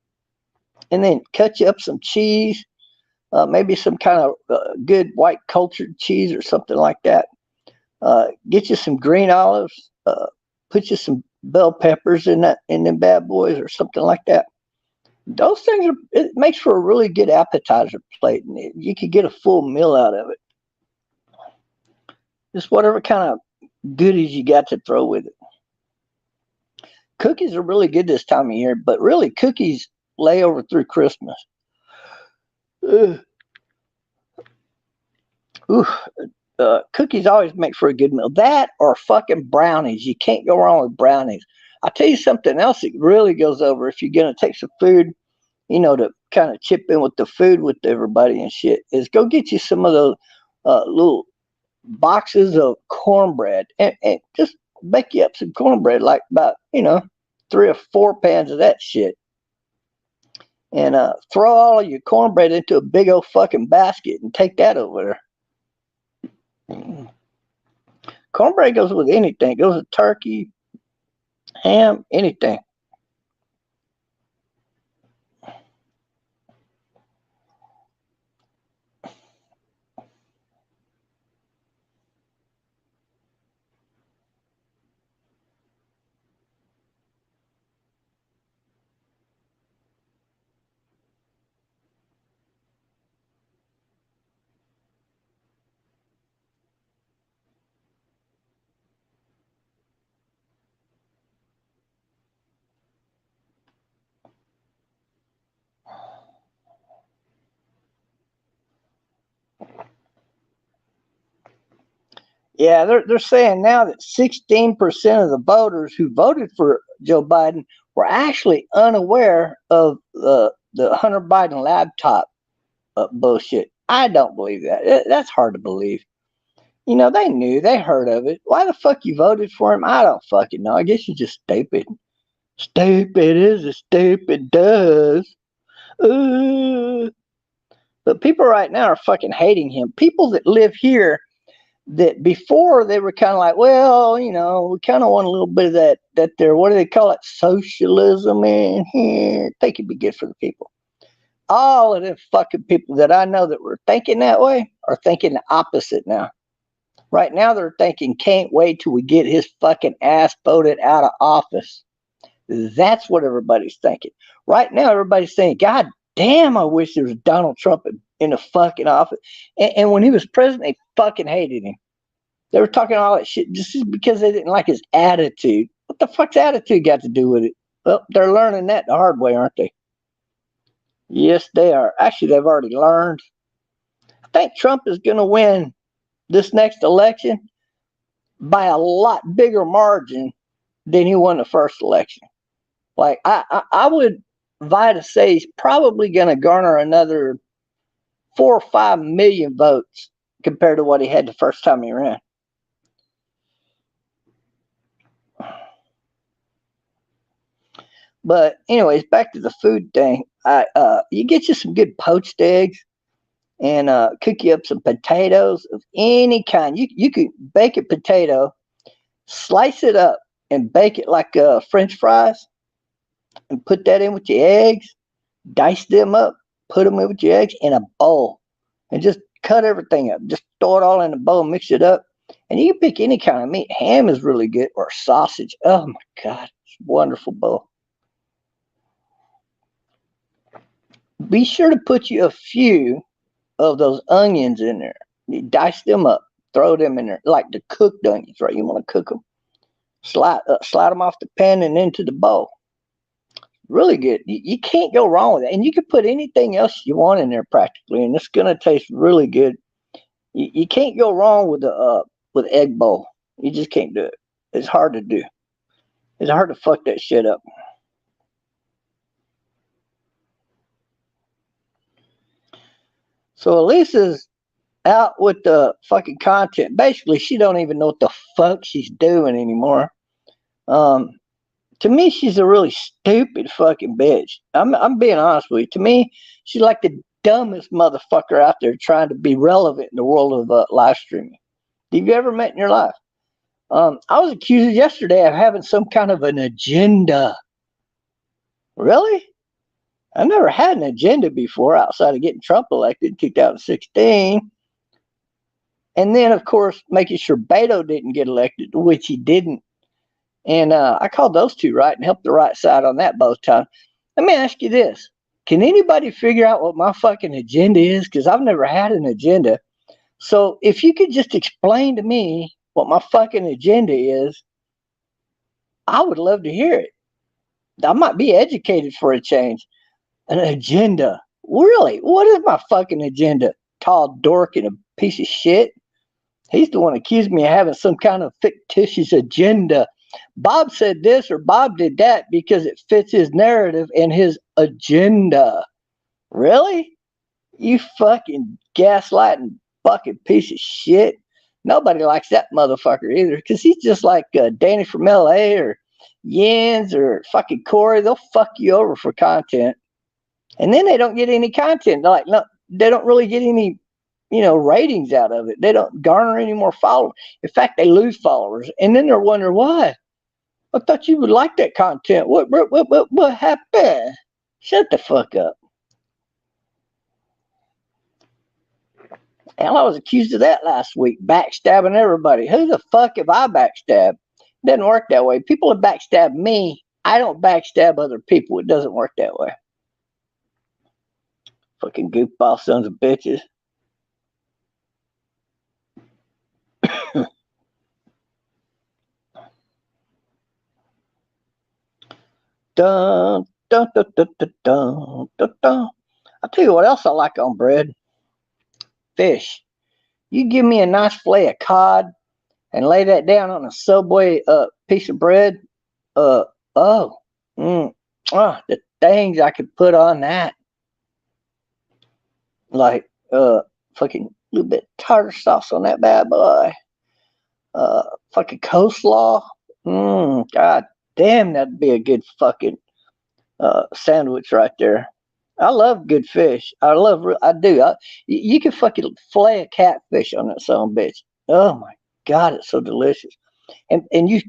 And then cut you up some cheese, maybe some kind of good white cultured cheese or something like that. Get you some green olives, put you some bell peppers in them bad boys or something like that. Those things it makes for a really good appetizer plate, and you could get a full meal out of it. Just whatever kind of goodies you got to throw with it. Cookies are really good this time of year, but really cookies lay over through Christmas. Ugh. Ooh, cookies always make for a good meal. That or fucking brownies. You can't go wrong with brownies. I'll tell you something else that really goes over if you're going to take some food, to kind of chip in with the food with everybody and shit, is go get you some of those little boxes of cornbread and just bake you up some cornbread, like about, 3 or 4 pans of that shit. And throw all of your cornbread into a big old fucking basket and take that over there. Cornbread goes with anything. It goes with turkey, ham, anything. Yeah, they're saying now that 16% of the voters who voted for Joe Biden were actually unaware of the Hunter Biden laptop bullshit. I don't believe that. That's hard to believe. They knew, they heard of it. Why the fuck you voted for him? I don't fucking know. I guess you're just stupid. Stupid is as stupid does. But people right now are fucking hating him. People that live here that before they were kind of like, well, we kind of want a little bit of that there, what do they call it? Socialism in here. Think it'd be good for the people. All of them fucking people that I know that were thinking that way are thinking the opposite now. Right now they're thinking, can't wait till we get his fucking ass voted out of office. That's what everybody's thinking. Right now everybody's saying, God damn, I wish there was Donald Trump in the fucking office. And when he was president, they fucking hated him. They were talking all that shit just because they didn't like his attitude. What the fuck's attitude got to do with it? Well, they're learning that the hard way, aren't they? Yes, they are. Actually, they've already learned. I think Trump is going to win this next election by a lot bigger margin than he won the first election. Like, I would vie to say he's probably going to garner another 4 or 5 million votes compared to what he had the first time he ran. But anyways, back to the food thing. You get you some good poached eggs and cook you up some potatoes of any kind. You could bake a potato, slice it up, and bake it like French fries, and put that in with your eggs. Dice them up, put them in with your eggs in a bowl, and just cut everything up. Just throw it all in a bowl, mix it up, and you can pick any kind of meat. Ham is really good, or sausage. Oh my God, it's a wonderful bowl. Be sure to put you a few of those onions in there. You dice them up, throw them in there, like the cooked onions, right? You want to cook them. Slide them off the pan and into the bowl. Really good. You can't go wrong with it. And you can put anything else you want in there practically, and it's gonna taste really good. You can't go wrong with egg bowl. You just can't do it. It's hard to do. It's hard to fuck that shit up. So Elisa's out with the fucking content. Basically, she don't even know what the fuck she's doing anymore. Um, to me, she's a really stupid fucking bitch. I'm being honest with you. To me, she's like the dumbest motherfucker out there trying to be relevant in the world of live streaming. Have you ever met in your life? I was accused yesterday of having some kind of an agenda. Really? I never had an agenda before outside of getting Trump elected in 2016. And then, of course, making sure Beto didn't get elected, which he didn't. And I called those two right and helped the right side on that both times. Let me ask you this. Can anybody figure out what my fucking agenda is? Because I've never had an agenda. So if you could just explain to me what my fucking agenda is, I would love to hear it. I might be educated for a change. An agenda. Really? What is my fucking agenda? Tall dork and a piece of shit. He's the one accused me of having some kind of fictitious agenda. Bob said this or Bob did that because it fits his narrative and his agenda. Really? You fucking gaslighting fucking piece of shit. Nobody likes that motherfucker either because he's just like Danny from LA or Yens or fucking Corey. They'll fuck you over for content. And then they don't get any content. They're like, no, they don't really get any, ratings out of it. They don't garner any more followers. In fact, they lose followers. And then they're wondering why. I thought you would like that content. What happened? Shut the fuck up. Hell, I was accused of that last week, backstabbing everybody. Who the fuck have I backstabbed? It doesn't work that way. People have backstabbed me. I don't backstab other people. It doesn't work that way. Fucking goofball sons of bitches. Dun, dun, dun, dun, dun, dun, dun, dun. I'll tell you what else I like on bread. Fish. You give me a nice fillet of cod and lay that down on a Subway piece of bread. Uh oh. The things I could put on that. Like fucking little bit of tartar sauce on that bad boy. Fucking coleslaw. God damn, that'd be a good fucking sandwich right there. I love good fish. I do. You can fucking fillet a catfish on that son of a bitch. Oh my God, it's so delicious. And you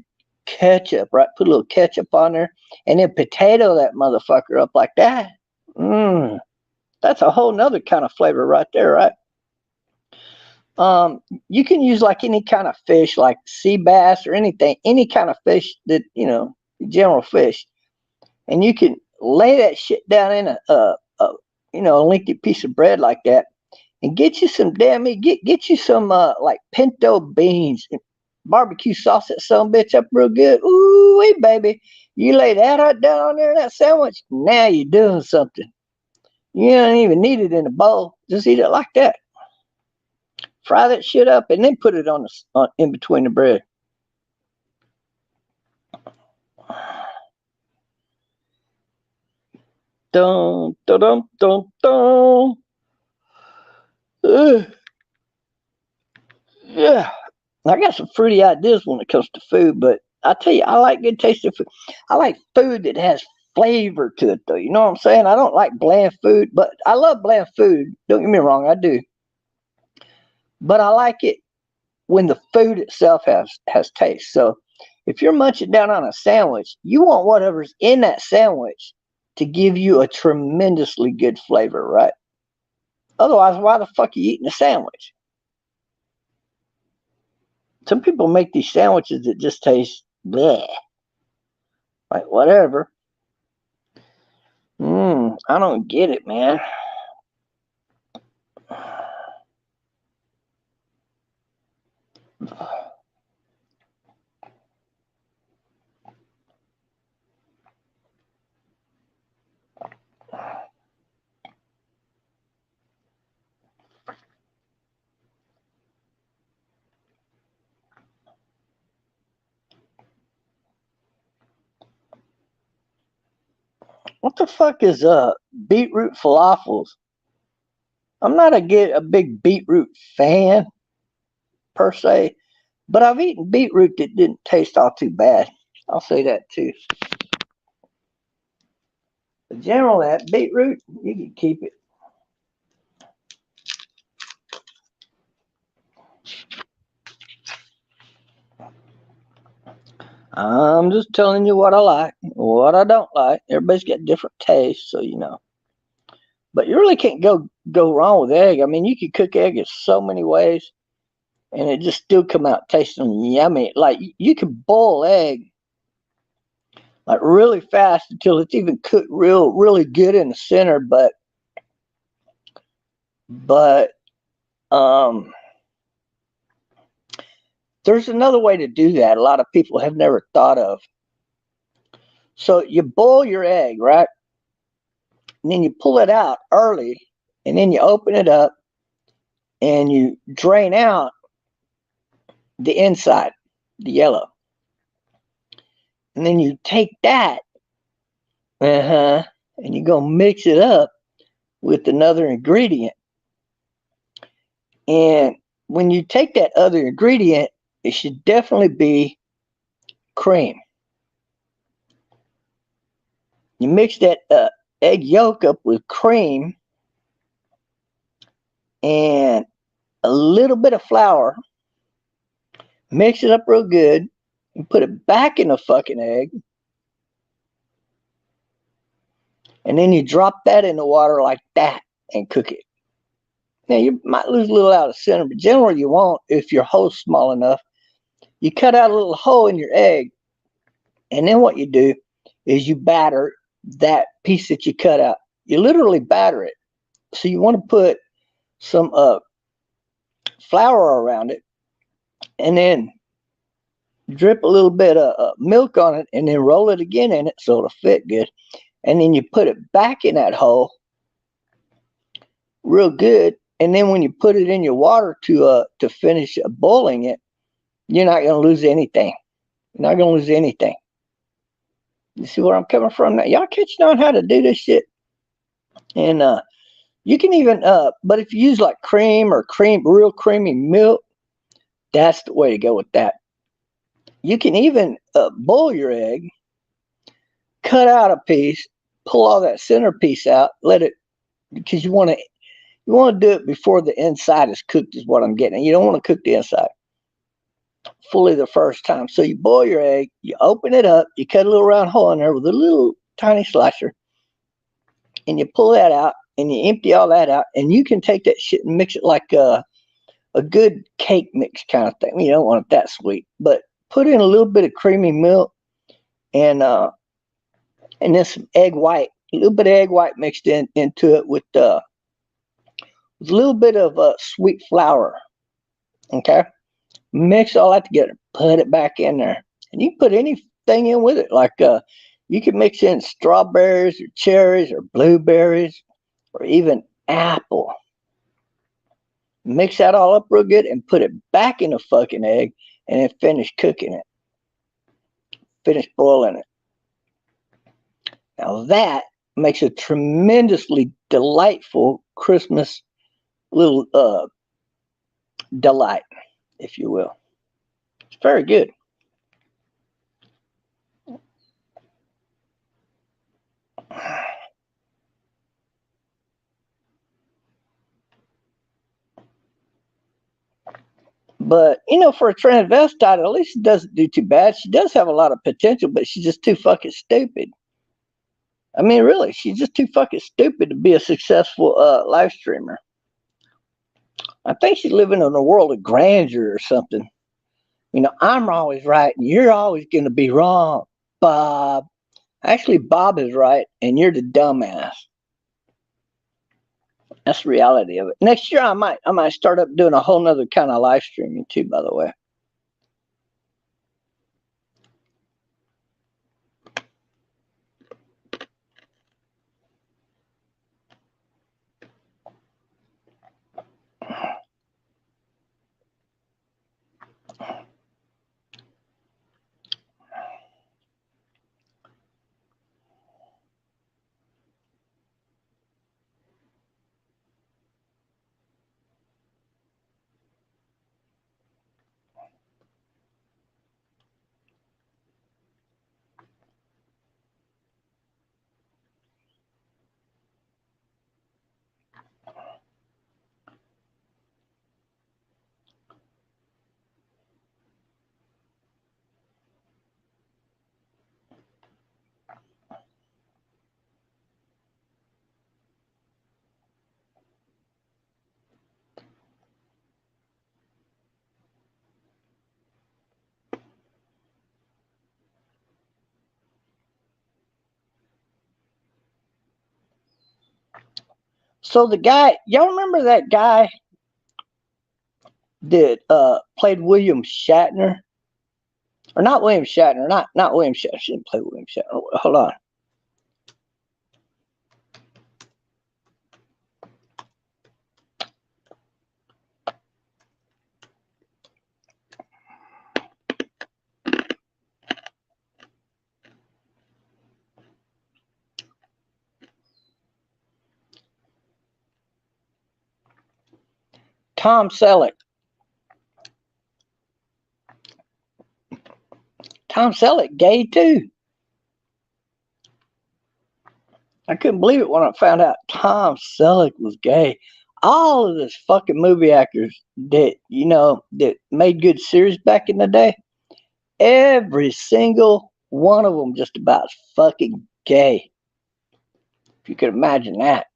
ketchup, right? Put a little ketchup on there, and then potato that motherfucker up like that. That's a whole nother kind of flavor right there, right? You can use like any kind of fish, like sea bass or anything, any kind of fish that general fish, and you can lay that shit down in a lengthy piece of bread like that, and get you some damn meat. Get you some like pinto beans, and barbecue sauce that some bitch up real good. Ooh, wait, baby, you lay that right down on there in that sandwich. Now you're doing something. You don't even need it in a bowl. Just eat it like that. Fry that shit up and then put it on in between the bread. Dun, dun, dun, dun, dun. Yeah, I got some fruity ideas when it comes to food, but I tell you, I like good tasting food. I like food that has flavor to it, though. You know what I'm saying? I don't like bland food, but I love bland food. Don't get me wrong, I do. But I like it when the food itself has taste. So if you're munching down on a sandwich, you want whatever's in that sandwich to give you a tremendously good flavor, right? Otherwise, why the fuck are you eating a sandwich? Some people make these sandwiches that just taste bleh, like whatever. I don't get it, man. What the fuck is beetroot falafels? I'm not a big beetroot fan per se, but I've eaten beetroot that didn't taste all too bad. I'll say that too. But generally, that beetroot, you can keep it. I'm just telling you what I like, what I don't like. Everybody's got different tastes, so you know. But you really can't go wrong with egg. I mean, you can cook egg in so many ways, and it just still come out tasting yummy. Like you can boil egg like really fast until it's even cooked really good in the center. But there's another way to do that. A lot of people have never thought of. So you boil your egg, right? And then you pull it out early, and then you open it up and you drain out the inside, the yellow. And then you take that, and you go mix it up with another ingredient. And when you take that other ingredient, it should definitely be cream. You mix that egg yolk up with cream and a little bit of flour, mix it up real good, and put it back in the fucking egg. And then you drop that in the water like that and cook it. Now you might lose a little out of center, but generally you won't if your hole's small enough. You cut out a little hole in your egg, and then what you do is you batter that piece that you cut out. You literally batter it. So you want to put some flour around it, and then drip a little bit of milk on it, and then roll it again in it so it'll fit good. And then you put it back in that hole real good. And then when you put it in your water to finish boiling it, you're not going to lose anything. You're not going to lose anything. You see where I'm coming from now? Y'all catching on how to do this shit? And you can even, but if you use like cream or real creamy milk, that's the way to go with that. You can even boil your egg, cut out a piece, pull all that center piece out, let it, because you want to do it before the inside is cooked, is what I'm getting. You don't want to cook the inside fully the first time. So you boil your egg, you open it up, you cut a little round hole in there with a little tiny slicer, and you pull that out and you empty all that out, and you can take that shit and mix it like a good cake mix kind of thing. You don't want it that sweet, but put in a little bit of creamy milk and then some egg white, a little bit of egg white mixed into it with a little bit of sweet flour. Okay, mix all that together, put it back in there, and you can put anything in with it. Like you can mix in strawberries or cherries or blueberries or even apple. Mix that all up real good and put it back in the fucking egg, and then finish cooking it. Finish boiling it. Now that makes a tremendously delightful Christmas little delight, if you will. It's very good. But for a transvestite, at least it doesn't do too bad. She does have a lot of potential, but she's just too fucking stupid. I mean, really, she's just too fucking stupid to be a successful live streamer. I think she's living in a world of grandeur or something. I'm always right and you're always going to be wrong, Bob. Actually, Bob is right and you're the dumbass. That's the reality of it. Next year, I might start up doing a whole nother kind of live streaming too, by the way. So the guy, y'all remember that guy that played William Shatner? Or not William Shatner, not William Shatner. I shouldn't play William Shatner. Hold on. Tom Selleck. Tom Selleck gay too. I couldn't believe it when I found out Tom Selleck was gay. All of this fucking movie actors that, you know, that made good series back in the day, every single one of them just about fucking gay. If you could imagine that.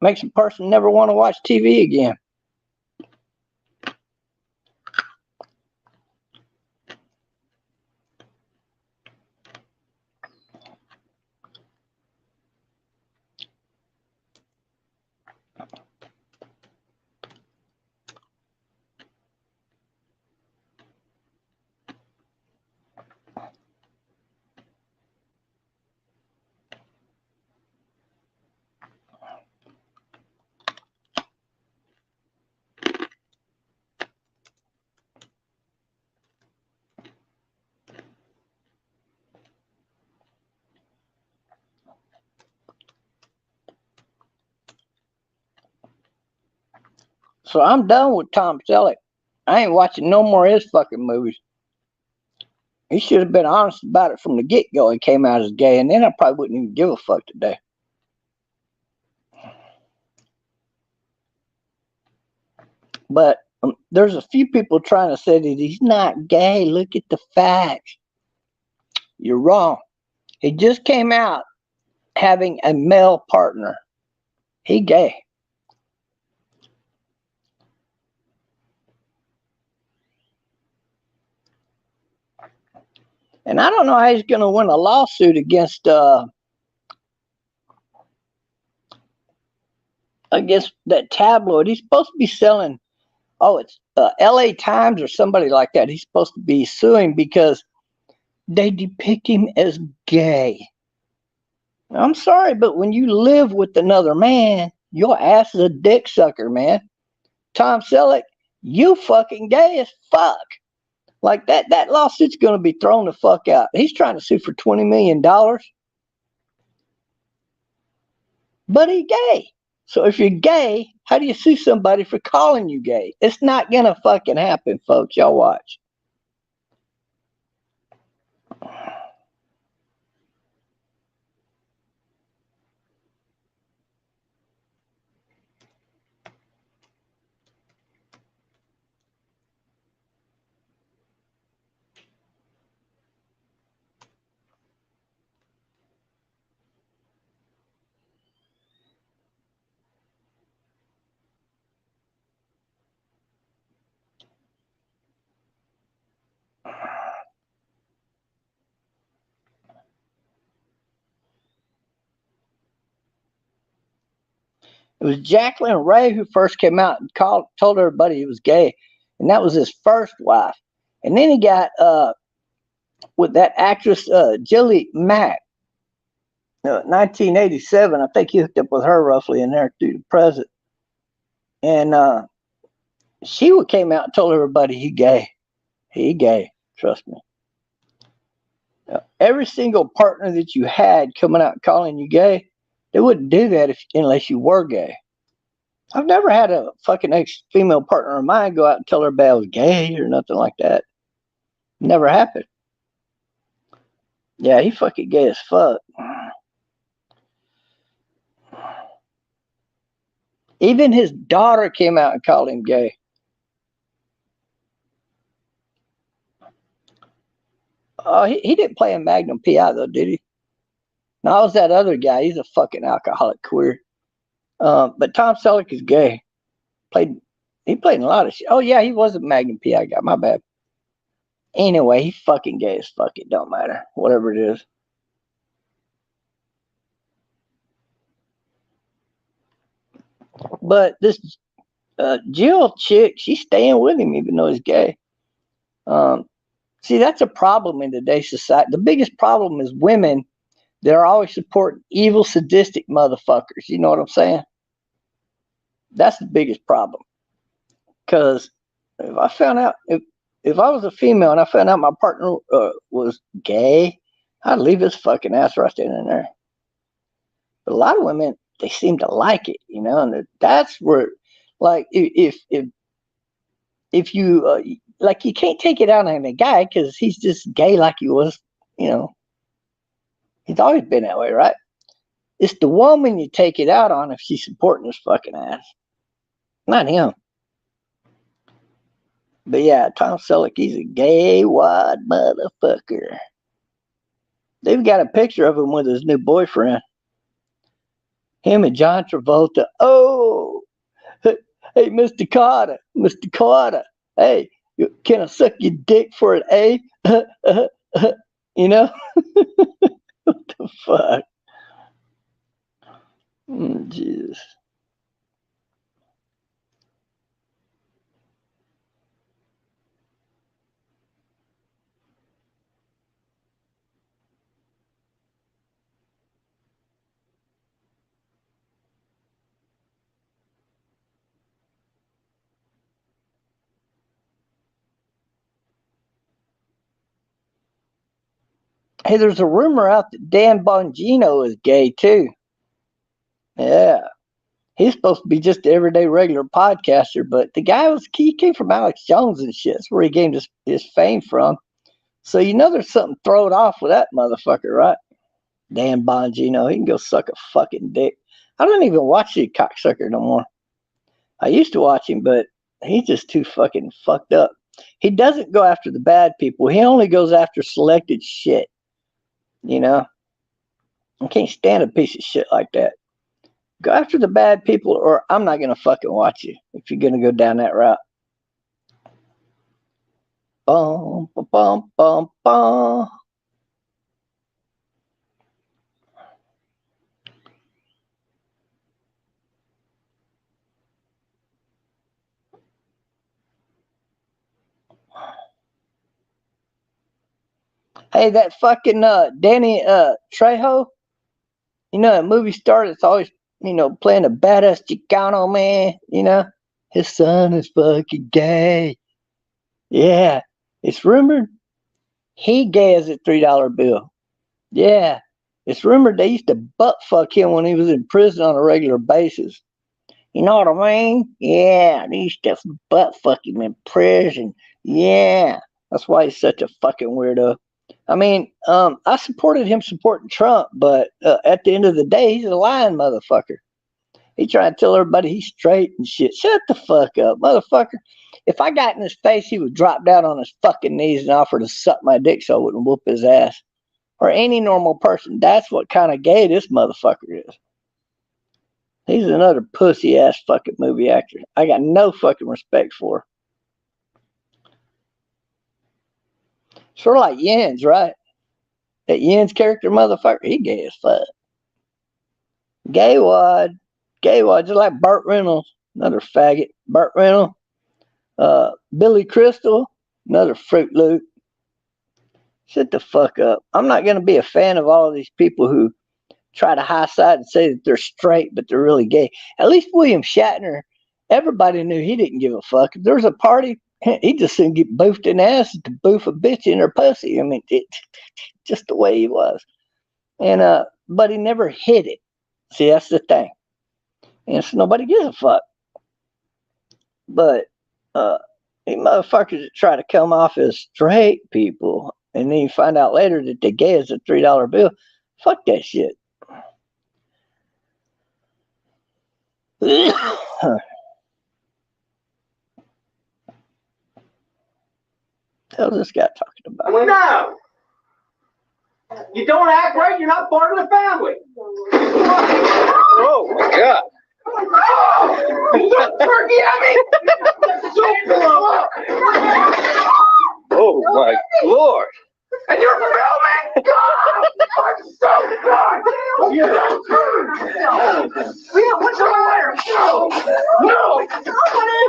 Makes a person never want to watch TV again. So I'm done with Tom Selleck. I ain't watching no more of his fucking movies. He should have been honest about it from the get-go and came out as gay, and then I probably wouldn't even give a fuck today. But there's a few people trying to say that he's not gay. Look at the facts. You're wrong. He just came out having a male partner. He gay. And I don't know how he's going to win a lawsuit against that tabloid. He's supposed to be selling, it's LA Times or somebody like that. He's supposed to be suing because they depict him as gay. I'm sorry, but when you live with another man, your ass is a dick sucker, man. Tom Selleck, you fucking gay as fuck. Like that lawsuit's going to be thrown the fuck out. He's trying to sue for $20 million. But he's gay. So if you're gay, how do you sue somebody for calling you gay? It's not going to fucking happen, folks. Y'all watch. It was Jacqueline Ray who first came out and told everybody he was gay, and that was his first wife. And then he got with that actress Jillie Mack, 1987. I think he hooked up with her roughly in there through the present, and she came out and told everybody he gay. He gay. Trust me. Every single partner that you had coming out and calling you gay, they wouldn't do that unless you were gay. I've never had a fucking ex-female partner of mine go out and tell everybody I was gay or nothing like that. Never happened. Yeah, he fucking gay as fuck. Even his daughter came out and called him gay. Oh, he didn't play in Magnum PI though, did he? No, it was that other guy. He's a fucking alcoholic queer. But Tom Selleck is gay. He played in a lot of shit. Oh yeah, he was a Magnum PI guy. My bad. Anyway, he fucking gay as fuck. It don't matter. Whatever it is. But this Jill chick, she's staying with him even though he's gay. See, that's a problem in today's society. The biggest problem is women. They're always supporting evil, sadistic motherfuckers. You know what I'm saying? That's the biggest problem. Because if I found out, if I was a female and I found out my partner was gay, I'd leave his fucking ass right then and there. But a lot of women, they seem to like it, you know, and that's where, like, if you like, you can't take it out on a guy because he's just gay like he was, you know. He's always been that way, right? It's the woman you take it out on if she's supporting his fucking ass, not him. But yeah, Tom Selleck, he's a gay wad motherfucker. They've got a picture of him with his new boyfriend. Him and John Travolta. Oh, hey, Mr. Carter, Mr. Carter. Hey, can I suck your dick for an A? You know? What the fuck? Jesus. Hey, there's a rumor out that Dan Bongino is gay too. Yeah. He's supposed to be just an everyday regular podcaster, but the guy he came from Alex Jones and shit. That's where he gained his fame from. So you know there's something thrown off with that motherfucker, right? Dan Bongino, he can go suck a fucking dick. I don't even watch the cocksucker no more. I used to watch him, but he's just too fucking fucked up. He doesn't go after the bad people. He only goes after selected shit. You know? I can't stand a piece of shit like that. Go after the bad people or I'm not going to fucking watch you if you're going to go down that route. Bum, bum, bum, bum. Hey, that fucking Danny Trejo, you know, that movie star that's always, you know, playing a badass Chicano man, you know, his son is fucking gay. Yeah, it's rumored he gay as a $3 bill. Yeah, it's rumored they used to butt fuck him when he was in prison on a regular basis. You know what I mean? Yeah, they used to butt fuck him in prison. Yeah, that's why he's such a fucking weirdo. I mean, I supported him supporting Trump, but at the end of the day, he's a lying motherfucker. He tried to tell everybody he's straight and shit. Shut the fuck up, motherfucker. If I got in his face, he would drop down on his fucking knees and offer to suck my dick so I wouldn't whoop his ass. Or any normal person. That's what kind of gay this motherfucker is. He's another pussy ass fucking movie actor. I got no fucking respect for. Sort of like Jens, right? That Jens character motherfucker, he gay as fuck. Gay wad, just like Burt Reynolds, another faggot. Burt Reynolds, Billy Crystal, another Fruit Loop. Shut the fuck up. I'm not gonna be a fan of all of these people who try to high side and say that they're straight, but they're really gay. At least William Shatner, everybody knew he didn't give a fuck. If there was a party, he just didn't get boofed in the ass to boof a bitch in her pussy. I mean, just the way he was. And but he never hid it. See, that's the thing. And so nobody gives a fuck. But these motherfuckers that try to come off as straight people, and then you find out later that they're gay as a $3 bill. Fuck that shit. How's this guy talking about? No! You don't act right, you're not part of the family. Oh my God. Turkey at me! Oh my Lord. And you're filming? God! I'm so done! You don't turn! What's the matter? No!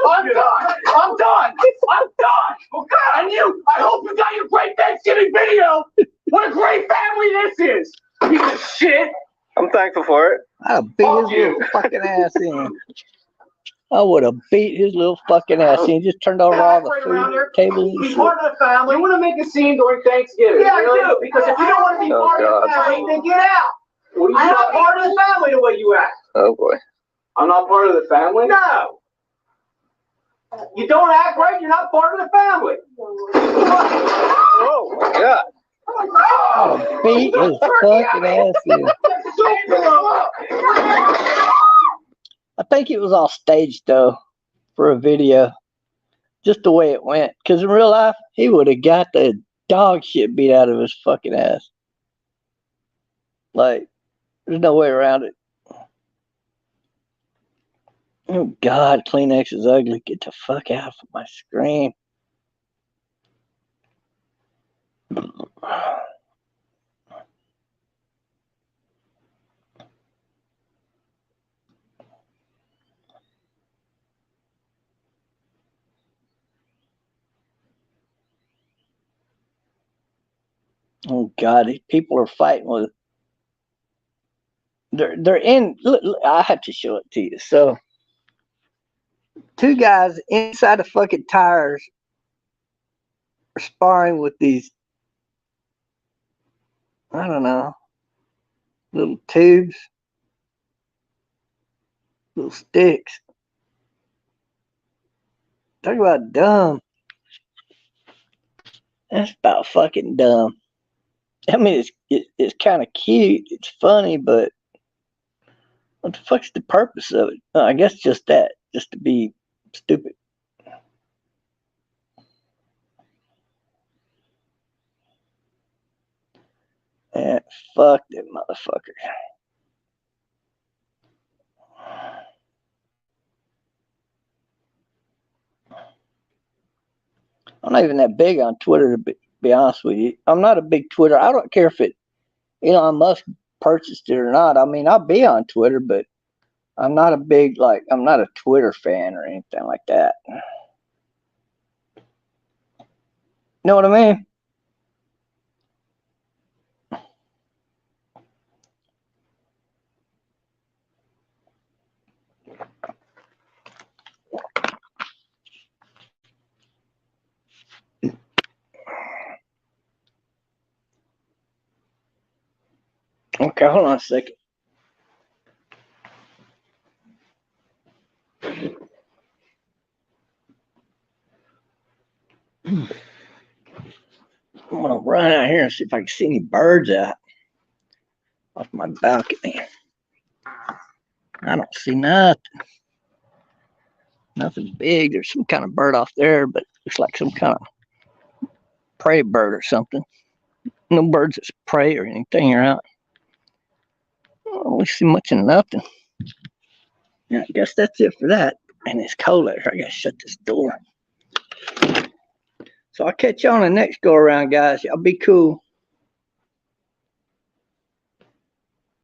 I'm done! I'm done! I'm done! Oh, God! And you! I hope you got your great Thanksgiving video! What a great family this is! Piece of shit! I'm thankful for it. I beat his little fucking ass in. I would have beat his little fucking ass in. He just turned over all the food tables and He's shit. part of the family. You want to make a scene during Thanksgiving? Yeah, really? I do. Because if you don't want to be part of the family, then get out. Well, you're not part of the family the way you act. Oh boy. I'm not part of the family? No. You don't act right, you're not part of the family. Oh my God. I beat his fucking ass in. I think it was all staged though for a video. Just the way it went. Because in real life, he would have got the dog shit beat out of his fucking ass. Like, there's no way around it. Oh God, Kleenex is ugly. Get the fuck out of my screen. Oh God, these people are fighting with. They're in. Look, I have to show it to you. So, two guys inside the fucking tires are sparring with these. I don't know. Little tubes, little sticks. Talk about dumb. That's about fucking dumb. I mean, it's kind of cute. It's funny, but what the fuck's the purpose of it? I guess just that, just to be stupid. Yeah, fuck them motherfuckers. I'm not even that big on Twitter, to be honest with you. I'm not a big Twitter. I don't care if Elon Musk purchased it or not. I mean, I'll be on Twitter, but I'm not a big, like, I'm not a Twitter fan or anything like that. Know what I mean? Okay, hold on a second. I'm gonna run out here and see if I can see any birds out off my balcony. I don't see nothing. Nothing big. There's some kind of bird off there, but looks like some kind of prey bird or something. No birds that's prey or anything are out. I don't really see much of nothing. Yeah, I guess that's it for that. And it's cold out here. I gotta shut this door. So I'll catch you on the next go around, guys. Y'all be cool.